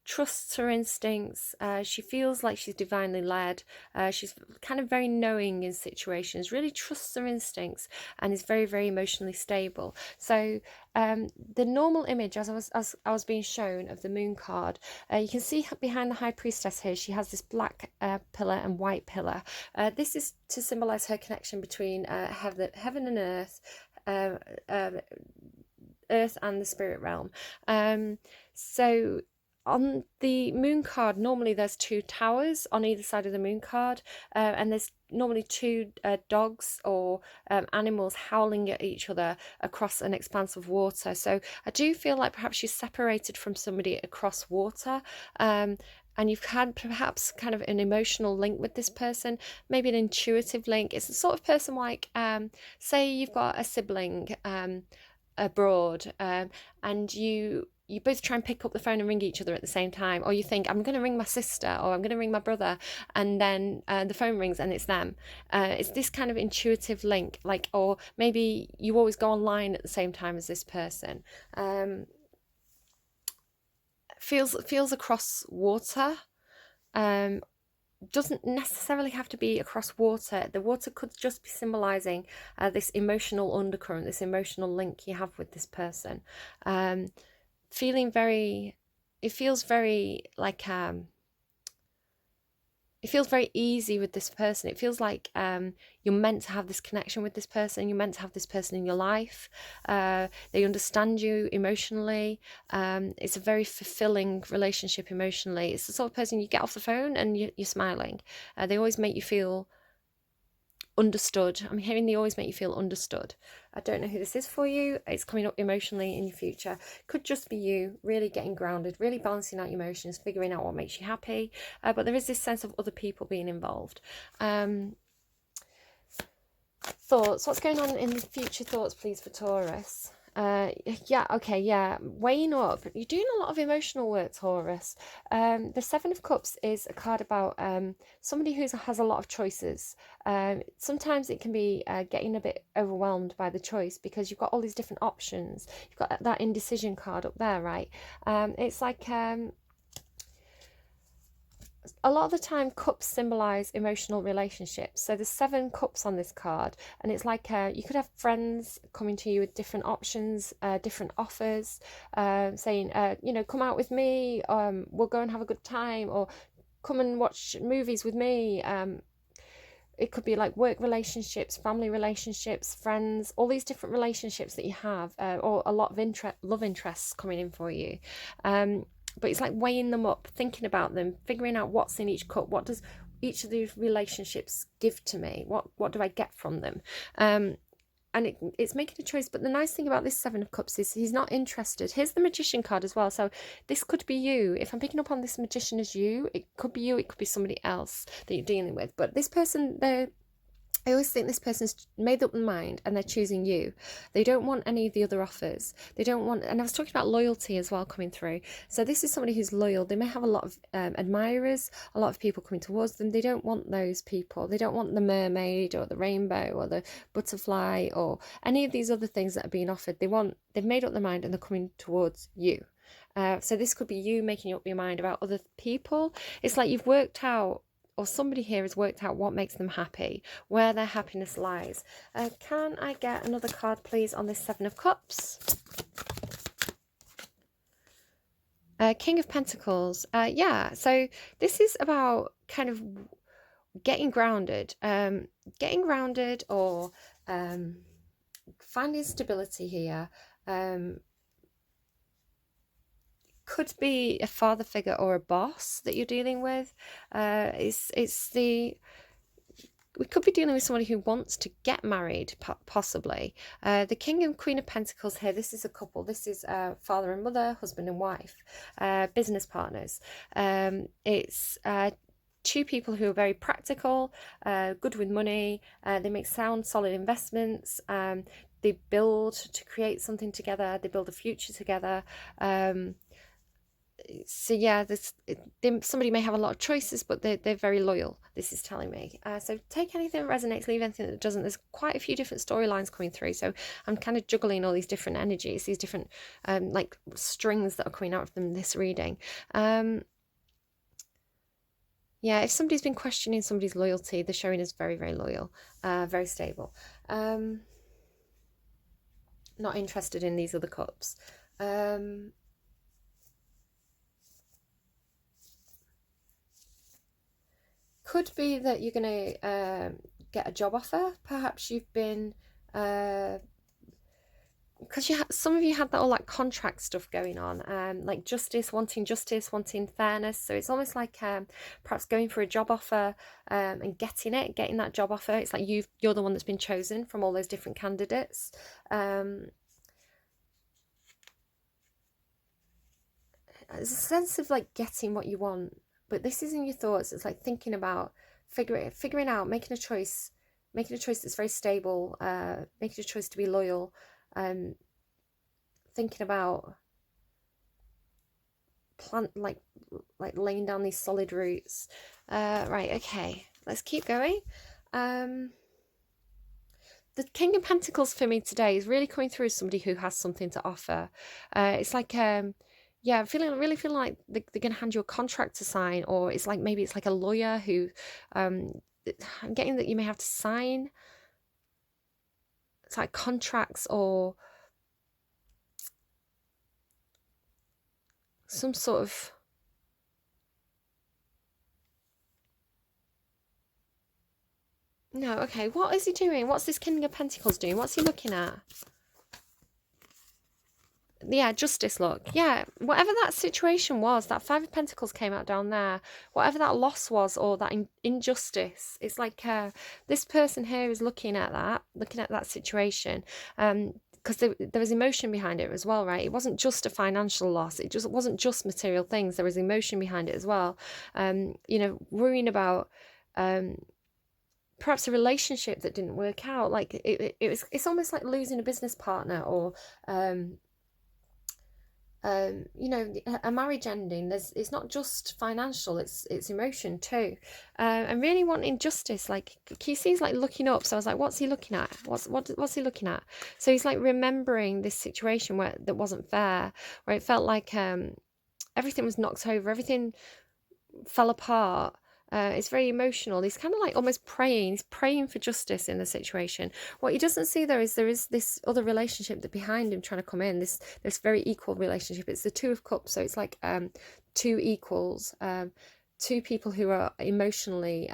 trusts her instincts. She feels like she's divinely led. She's kind of very knowing in situations, really trusts her instincts, and is very, very emotionally stable. So the normal image, as I was being shown, of the moon card, you can see behind the High Priestess here, she has this black pillar and white pillar. This is to symbolize her connection between heaven and earth, earth and the spirit realm. So on the moon card, normally there's 2 towers on either side of the moon card, and there's normally 2 dogs or animals howling at each other across an expanse of water. So I do feel like perhaps she's separated from somebody across water, and you've had perhaps kind of an emotional link with this person, maybe an intuitive link. It's the sort of person like, say you've got a sibling abroad, and you both try and pick up the phone and ring each other at the same time, or you think, I'm going to ring my sister, or I'm going to ring my brother, and then the phone rings and it's them. It's this kind of intuitive link, like, or maybe you always go online at the same time as this person. Feels across water. Doesn't necessarily have to be across water. The water could just be symbolizing this emotional undercurrent, this emotional link you have with this person. Feeling very, it feels very like, it feels very easy with this person. It feels like you're meant to have this connection with this person. You're meant to have this person in your life. They understand you emotionally. It's a very fulfilling relationship emotionally. It's the sort of person you get off the phone and you're smiling. They always make you feel understood. I'm hearing they always make you feel understood. I don't know who this is for you. It's coming up emotionally in your future. Could just be you really getting grounded, really balancing out your emotions, figuring out what makes you happy. But there is this sense of other people being involved. Thoughts. What's going on in the future thoughts, please, for Taurus? Weighing up. You're doing a lot of emotional work, Taurus. The Seven of Cups is a card about somebody who has a lot of choices. Sometimes it can be getting a bit overwhelmed by the choice because you've got all these different options. You've got that indecision card up there, right? It's like a lot of the time cups symbolize emotional relationships. So there's 7 cups on this card, and it's like you could have friends coming to you with different options, different offers, saying come out with me, we'll go and have a good time, or come and watch movies with me. It could be like work relationships, family relationships, friends, all these different relationships that you have, or a lot of love interests coming in for you. But it's like weighing them up, thinking about them, figuring out what's in each cup. What does each of these relationships give to me? What do I get from them? And it's making a choice. But the nice thing about this 7 of Cups is he's not interested. Here's the Magician card as well. So this could be you. If I'm picking up on this Magician as you, it could be you. It could be somebody else that you're dealing with. But this person, I always think this person's made up their mind and they're choosing you. They don't want any of the other offers. They don't want, and I was talking about loyalty as well coming through. So this is somebody who's loyal. They may have a lot of admirers, a lot of people coming towards them. They don't want those people. They don't want the mermaid or the rainbow or the butterfly or any of these other things that are being offered. They've made up their mind and they're coming towards you. So this could be you making up your mind about other people. It's like you've worked out, or somebody here has worked out what makes them happy, where their happiness lies. Can I get another card, please, on this 7 of Cups? King of Pentacles. So this is about kind of getting grounded, or finding stability here. Could be a father figure or a boss that you're dealing with. We could be dealing with somebody who wants to get married, possibly. The King and Queen of Pentacles here, this is a couple. This is father and mother, husband and wife, business partners. It's two people who are very practical, good with money. They make sound, solid investments. They build to create something together. They build a future together. So yeah, somebody may have a lot of choices, but they're very loyal, this is telling me. So take anything that resonates, leave anything that doesn't. There's quite a few different storylines coming through, so I'm kind of juggling all these different energies, these different like strings that are coming out from this reading. Yeah, if somebody's been questioning somebody's loyalty, they're showing is very, very loyal, very stable. Not interested in these other cups. Could be that you're going to get a job offer. Perhaps you've been, because some of you had that all like contract stuff going on, like wanting fairness. So it's almost like perhaps going for a job offer and getting that job offer. It's like you're the one that's been chosen from all those different candidates. There's a sense of like getting what you want. But this is in your thoughts. It's like thinking about figuring out, making a choice that's very stable, making a choice to be loyal, thinking about like laying down these solid roots. Right, okay, let's keep going. The King of Pentacles for me today is really coming through as somebody who has something to offer. It's like yeah, really feeling like they're going to hand you a contract to sign, or it's like maybe it's like a lawyer who I'm getting that you may have to sign. It's like contracts or some sort of no. Okay, what is he doing? What's this King of Pentacles doing? What's he looking at? Yeah, justice, look. Yeah, whatever that situation was, that Five of Pentacles came out down there, whatever that loss was or that injustice, it's like this person here is looking at that situation, because there was emotion behind it as well, right? It wasn't just a financial loss, it wasn't just material things, there was emotion behind it as well. You know, worrying about perhaps a relationship that didn't work out, like it's almost like losing a business partner, or you know, a marriage ending. It's not just financial, it's emotion too, and really wanting justice. Like he sees like looking up, so I was like, what's he looking at? What's he looking at? So he's like remembering this situation that wasn't fair, where it felt like everything was knocked over, everything fell apart. It's very emotional. He's kind of like almost praying. He's praying for justice in the situation. What he doesn't see there is this other relationship that behind him trying to come in. This very equal relationship. It's the Two of Cups. So it's like two equals, two people who are emotionally.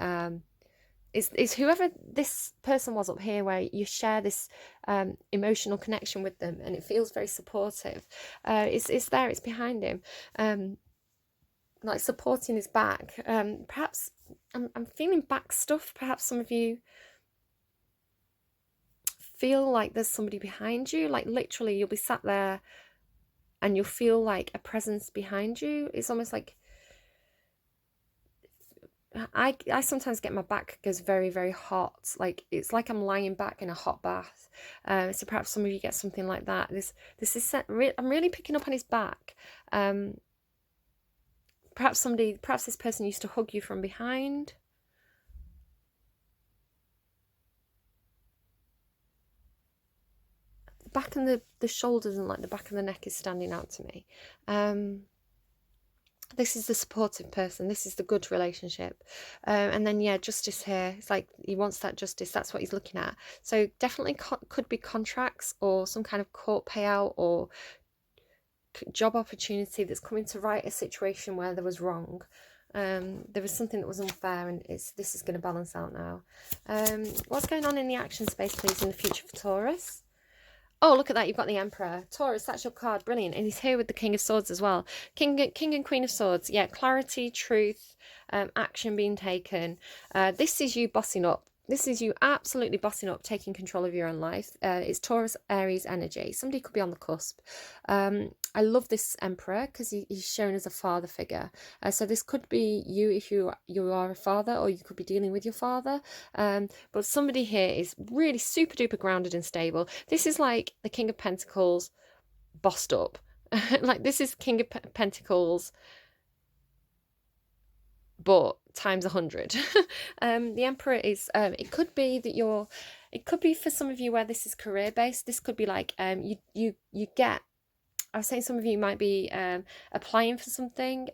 It's whoever this person was up here, where you share this emotional connection with them, and it feels very supportive. It's there. It's behind him. Like supporting his back. Perhaps I'm feeling back stuff. Perhaps some of you feel like there's somebody behind you, like literally you'll be sat there and you'll feel like a presence behind you. It's almost like I sometimes get my back goes very, very hot, like it's like I'm lying back in a hot bath. So perhaps some of you get something like that. This is I'm really picking up on his back. Perhaps this person used to hug you from behind. The back and the shoulders and like the back of the neck is standing out to me. This is the supportive person. This is the good relationship. And then, yeah, justice here. It's like he wants that justice. That's what he's looking at. So definitely could be contracts or some kind of court payout or job opportunity that's coming to right a situation where there was wrong. There was something that was unfair, and this is going to balance out now. What's going on in the action space, please, in the future for Taurus? Oh, look at that. You've got the Emperor. Taurus, that's your card. Brilliant. And he's here with the King of Swords as well. King and Queen of Swords. Yeah, clarity, truth, action being taken. This is you bossing up. This is you absolutely bossing up, taking control of your own life. It's Taurus, Aries energy. Somebody could be on the cusp. I love this Emperor because he's shown as a father figure. So this could be you if you are a father, or you could be dealing with your father. But somebody here is really super duper grounded and stable. This is like the King of Pentacles bossed up. Like this is King of Pentacles, but times 100. The Emperor is it could be that it could be for some of you where this is career based. This could be like you get, I was saying some of you might be applying for something.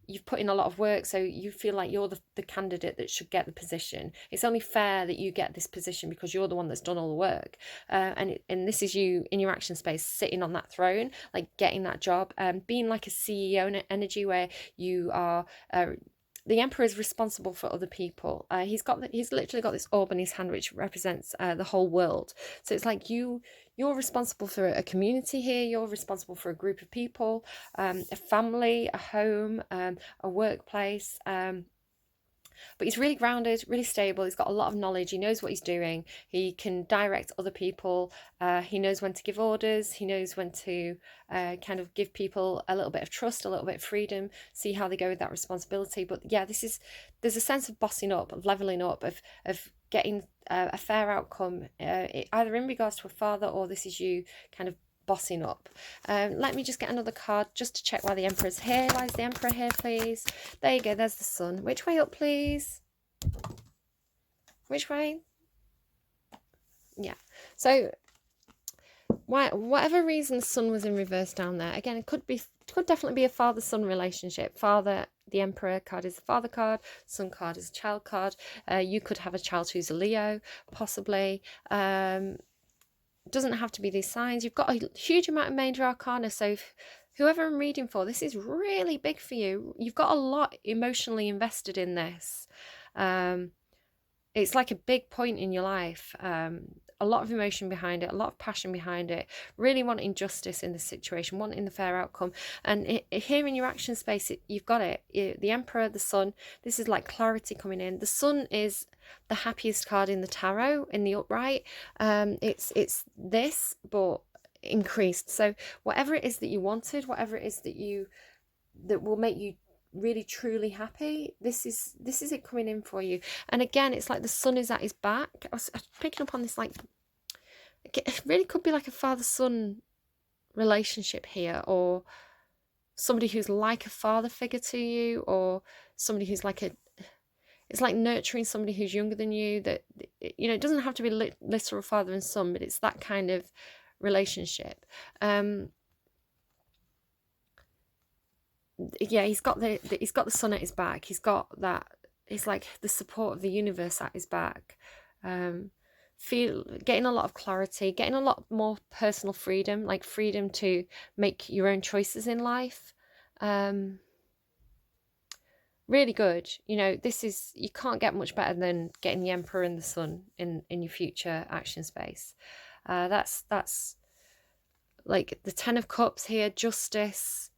You've put in a lot of work, so you feel like you're the candidate that should get the position. It's only fair that you get this position because you're the one that's done all the work. And this is you in your action space, sitting on that throne, like getting that job, being like a CEO energy where you are... the Emperor is responsible for other people. He's literally got this orb in his hand, which represents the whole world. So it's like you're responsible for a community here. You're responsible for a group of people, a family, a home, a workplace. But he's really grounded, really stable. He's got a lot of knowledge. He knows what he's doing. He can direct other people. He knows when to give orders. He knows when to kind of give people a little bit of trust, a little bit of freedom, see how they go with that responsibility. But yeah, there's a sense of bossing up, of leveling up, of getting a fair outcome, either in regards to a father, or this is you kind of bossing up. Let me just get another card just to check why the Emperor's here. Why is the Emperor here, please? There you go, there's the Sun. Which way up, please? Which way? Yeah. So whatever reason the Sun was in reverse down there, again, it could definitely be a father-son relationship. Father, the Emperor card is the father card, Sun card is a child card. You could have a child who's a Leo, possibly. Doesn't have to be these signs. You've got a huge amount of major arcana, so whoever I'm reading for, this is really big for you. You've got a lot emotionally invested in this. It's like a big point in your life. A lot of emotion behind it, a lot of passion behind it, really wanting justice in this situation, wanting the fair outcome. And here in your action space, you've got it. The Emperor, the Sun, this is like clarity coming in. The Sun is the happiest card in the tarot, in the upright. It's this, but increased. So whatever it is that you wanted, whatever it is that will make you really truly happy, this is it coming in for you. And again, it's like the Sun is at his back. I was picking up on this, like it really could be like a father-son relationship here, or somebody who's like a father figure to you, or somebody who's like it's like nurturing somebody who's younger than you, that, you know, it doesn't have to be literal father and son, but it's that kind of relationship. Yeah, he's got the Sun at his back. He's got that. It's like the support of the universe at his back. Getting a lot of clarity, getting a lot more personal freedom, like freedom to make your own choices in life. Really good. You know, you can't get much better than getting the Emperor and the Sun in your future action space. That's like the Ten of Cups here, justice,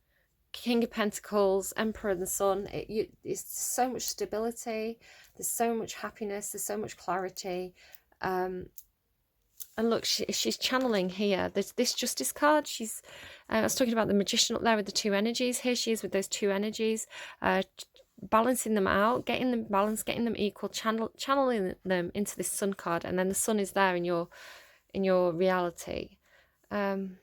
King of Pentacles, Emperor and the Sun. It's so much stability. There's so much happiness. There's so much clarity. And look, she's channeling here. There's this Justice card. I was talking about the Magician up there with the two energies. Here she is with those two energies, balancing them out, getting them balanced, getting them equal, channeling them into this Sun card. And then the Sun is there in your reality. You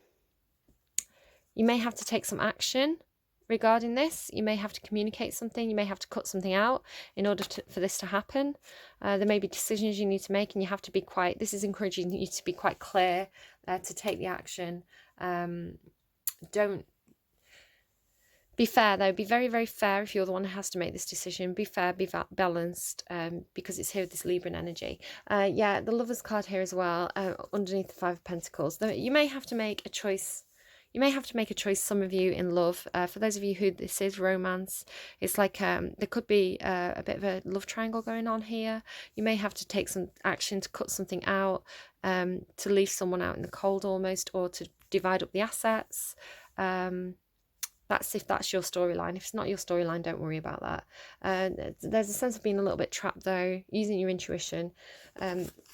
may have to take some action regarding this. You may have to communicate something. You may have to cut something out in order for this to happen. There may be decisions you need to make, and you have to be this is encouraging you to be quite clear to take the action. Don't be fair, though. Be very, very fair if you're the one who has to make this decision. Be fair, be balanced, because it's here with this Libran energy. The Lover's card here as well, underneath the Five of Pentacles. You may have to make a choice. You may have to make a choice, some of you, in love. For those of you who this is romance, it's like there could be a bit of a love triangle going on here. You may have to take some action to cut something out, to leave someone out in the cold almost, or to divide up the assets. That's if that's your storyline. If it's not your storyline, don't worry about that. There's a sense of being a little bit trapped though, using your intuition.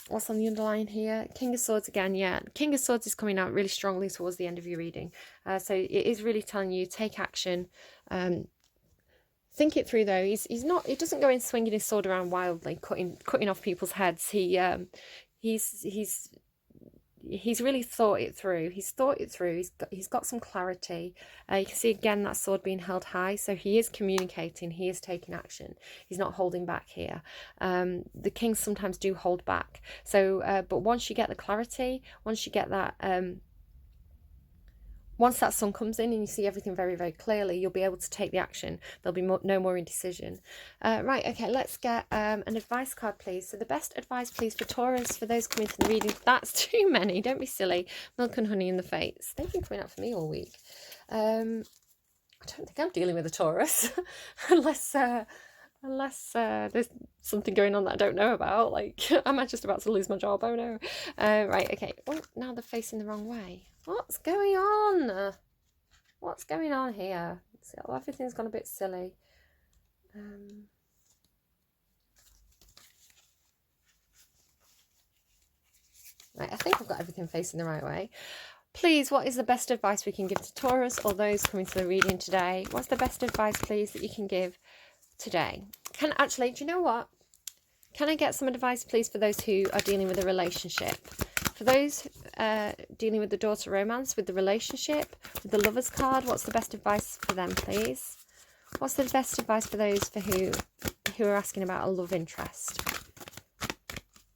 What's on the underline here? King of Swords again. Yeah, King of Swords is coming out really strongly towards the end of your reading. So it is really telling you, take action. Think it through though. He's not. He doesn't go in swinging his sword around wildly, cutting off people's heads. He's really thought it through. He's thought it through. He's got some clarity. You can see again that sword being held high. So he is communicating. He is taking action. He's not holding back here. The kings sometimes do hold back. So, but once you get the clarity, once you get that, once that sun comes in and you see everything very, very clearly, you'll be able to take the action. There'll be no more indecision. Right, okay, let's get an advice card, please. So the best advice, please, for Taurus, for those coming to the reading. That's too many. Don't be silly. Milk and honey in the fates. They've been coming out for me all week. I don't think I'm dealing with a Taurus. unless there's something going on that I don't know about. Like, am I just about to lose my job? Oh, no. Right, okay. Oh, now they're facing the wrong way. What's going on? What's going on here? See, everything's gone a bit silly. Right, I think I've got everything facing the right way. Please, what is the best advice we can give to Taurus or those coming to the reading today? What's the best advice, please, that you can give today? Do you know what? Can I get some advice, please, for those who are dealing with a relationship? For those dealing with the daughter romance, with the relationship, with the lovers card, what's the best advice for them, please? What's the best advice for those who are asking about a love interest?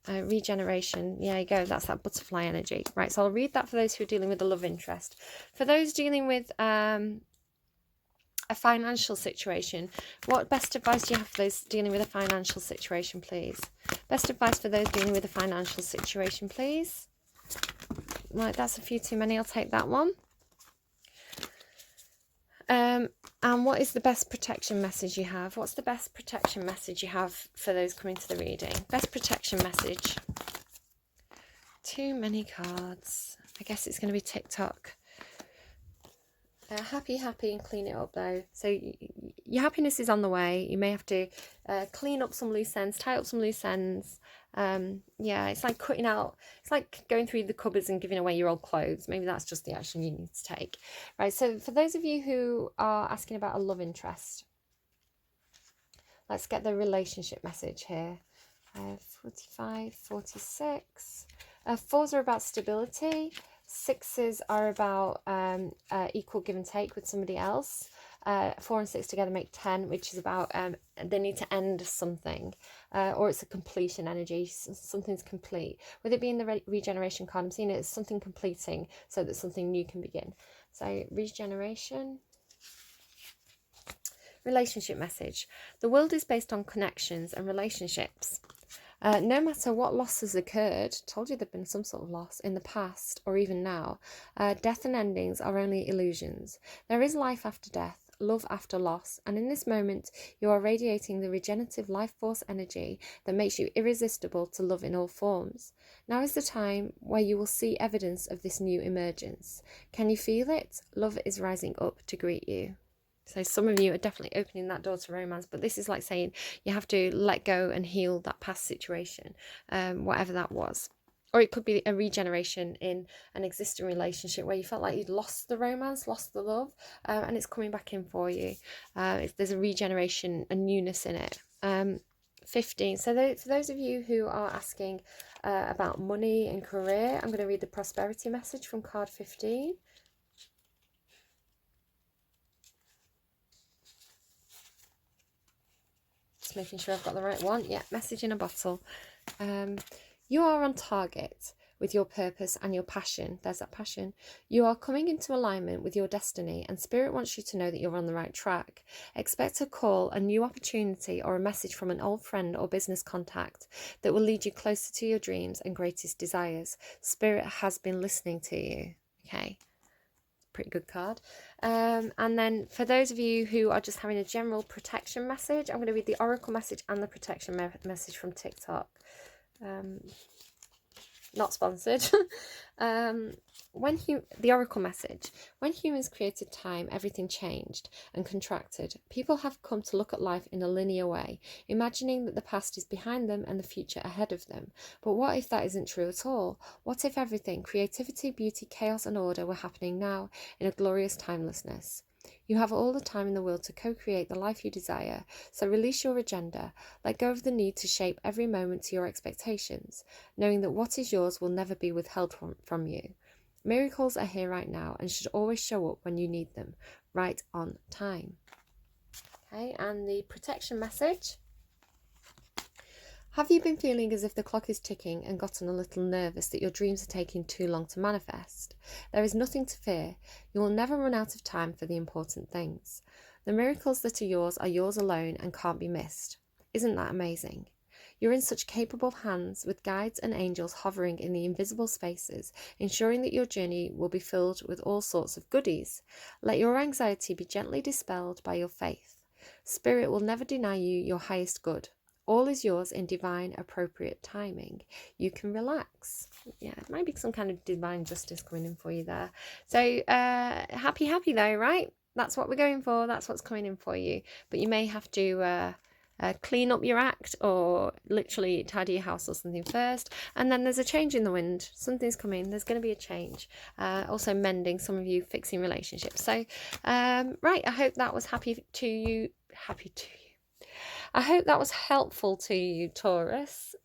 Regeneration. Yeah, you go. That's that butterfly energy. Right, so I'll read that for those who are dealing with a love interest. For those dealing with a financial situation, what best advice do you have for those dealing with a financial situation, please? Best advice for those dealing with a financial situation, please? Right, that's a few too many. I'll take that one. And what is the best protection message you have? What's the best protection message you have for those coming to the reading? Best protection message. Too many cards. I guess it's going to be TikTok. Happy, and clean it up though. So your happiness is on the way. You may have to clean up some loose ends, tie up some loose ends. Yeah, it's like cutting out, it's like going through the cupboards and giving away your old clothes. Maybe that's just the action you need to take. Right, so for those of you who are asking about a love interest, let's get the relationship message here. 45, 46. Fours are about stability. Sixes are about equal give and take with somebody else. 4 and 6 together make 10, which is about they need to end something, or it's a completion energy. Something's complete. With it being the regeneration card, I'm seeing it as something completing so that something new can begin. So regeneration. Relationship message. The world is based on connections and relationships. No matter what loss has occurred, told you there'd been some sort of loss in the past or even now, death and endings are only illusions. There is life after death, love after loss, and in this moment you are radiating the regenerative life force energy that makes you irresistible to love in all forms. Now is the time where you will see evidence of this new emergence. Can you feel it? Love is rising up to greet you. So some of you are definitely opening that door to romance, but this is like saying you have to let go and heal that past situation, whatever that was. Or it could be a regeneration in an existing relationship where you felt like you'd lost the romance, lost the love, and it's coming back in for you. There's a regeneration, a newness in it. 15. So for those of you who are asking about money and career, I'm going to read the prosperity message from card 15. Just making sure I've got the right one. Yeah, message in a bottle. You are on target with your purpose and your passion. There's that passion. You are coming into alignment with your destiny, and Spirit wants you to know that you're on the right track. Expect a call, a new opportunity, or a message from an old friend or business contact that will lead you closer to your dreams and greatest desires. Spirit has been listening to you. Okay. pretty good card. And then for those of you who are just having a general protection message, I'm going to read the oracle message and the protection message from TikTok. Not sponsored. The oracle message: when humans created time, everything changed and contracted. People have come to look at life in a linear way, imagining that the past is behind them and the future ahead of them. But what if that isn't true at all? What if everything, creativity, beauty, chaos and order, were happening now in a glorious timelessness? You have all the time in the world to co-create the life you desire, so release your agenda. Let go of the need to shape every moment to your expectations, knowing that what is yours will never be withheld from you. Miracles are here right now and should always show up when you need them, right on time. Okay, and the protection message. Have you been feeling as if the clock is ticking and gotten a little nervous that your dreams are taking too long to manifest? There is nothing to fear. You will never run out of time for the important things. The miracles that are yours alone and can't be missed. Isn't that amazing? You're in such capable hands, with guides and angels hovering in the invisible spaces, ensuring that your journey will be filled with all sorts of goodies. Let your anxiety be gently dispelled by your faith. Spirit will never deny you your highest good. All is yours in divine, appropriate timing. You can relax. Yeah, it might be some kind of divine justice coming in for you there. So, happy though, right? That's what we're going for. That's what's coming in for you. But you may have to clean up your act or literally tidy your house or something first. And then there's a change in the wind. Something's coming. There's going to be a change. Also mending, some of you fixing relationships. So, right, I hope that was happy to you. I hope that was helpful to you, Taurus.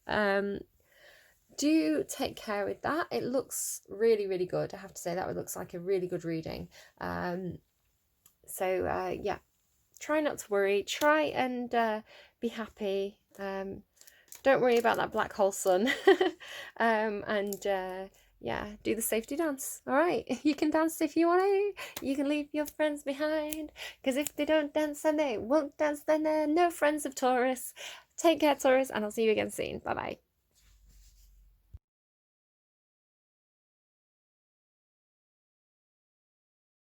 Do take care with that. It looks really, really good. I have to say that it looks like a really good reading. Yeah, try not to worry. Try and be happy. Don't worry about that black hole sun. Yeah, do the safety dance. All right, you can dance if you want to. You can leave your friends behind, because if they don't dance, then they won't dance. Then they're no friends of Taurus. Take care, Taurus, and I'll see you again soon. Bye bye.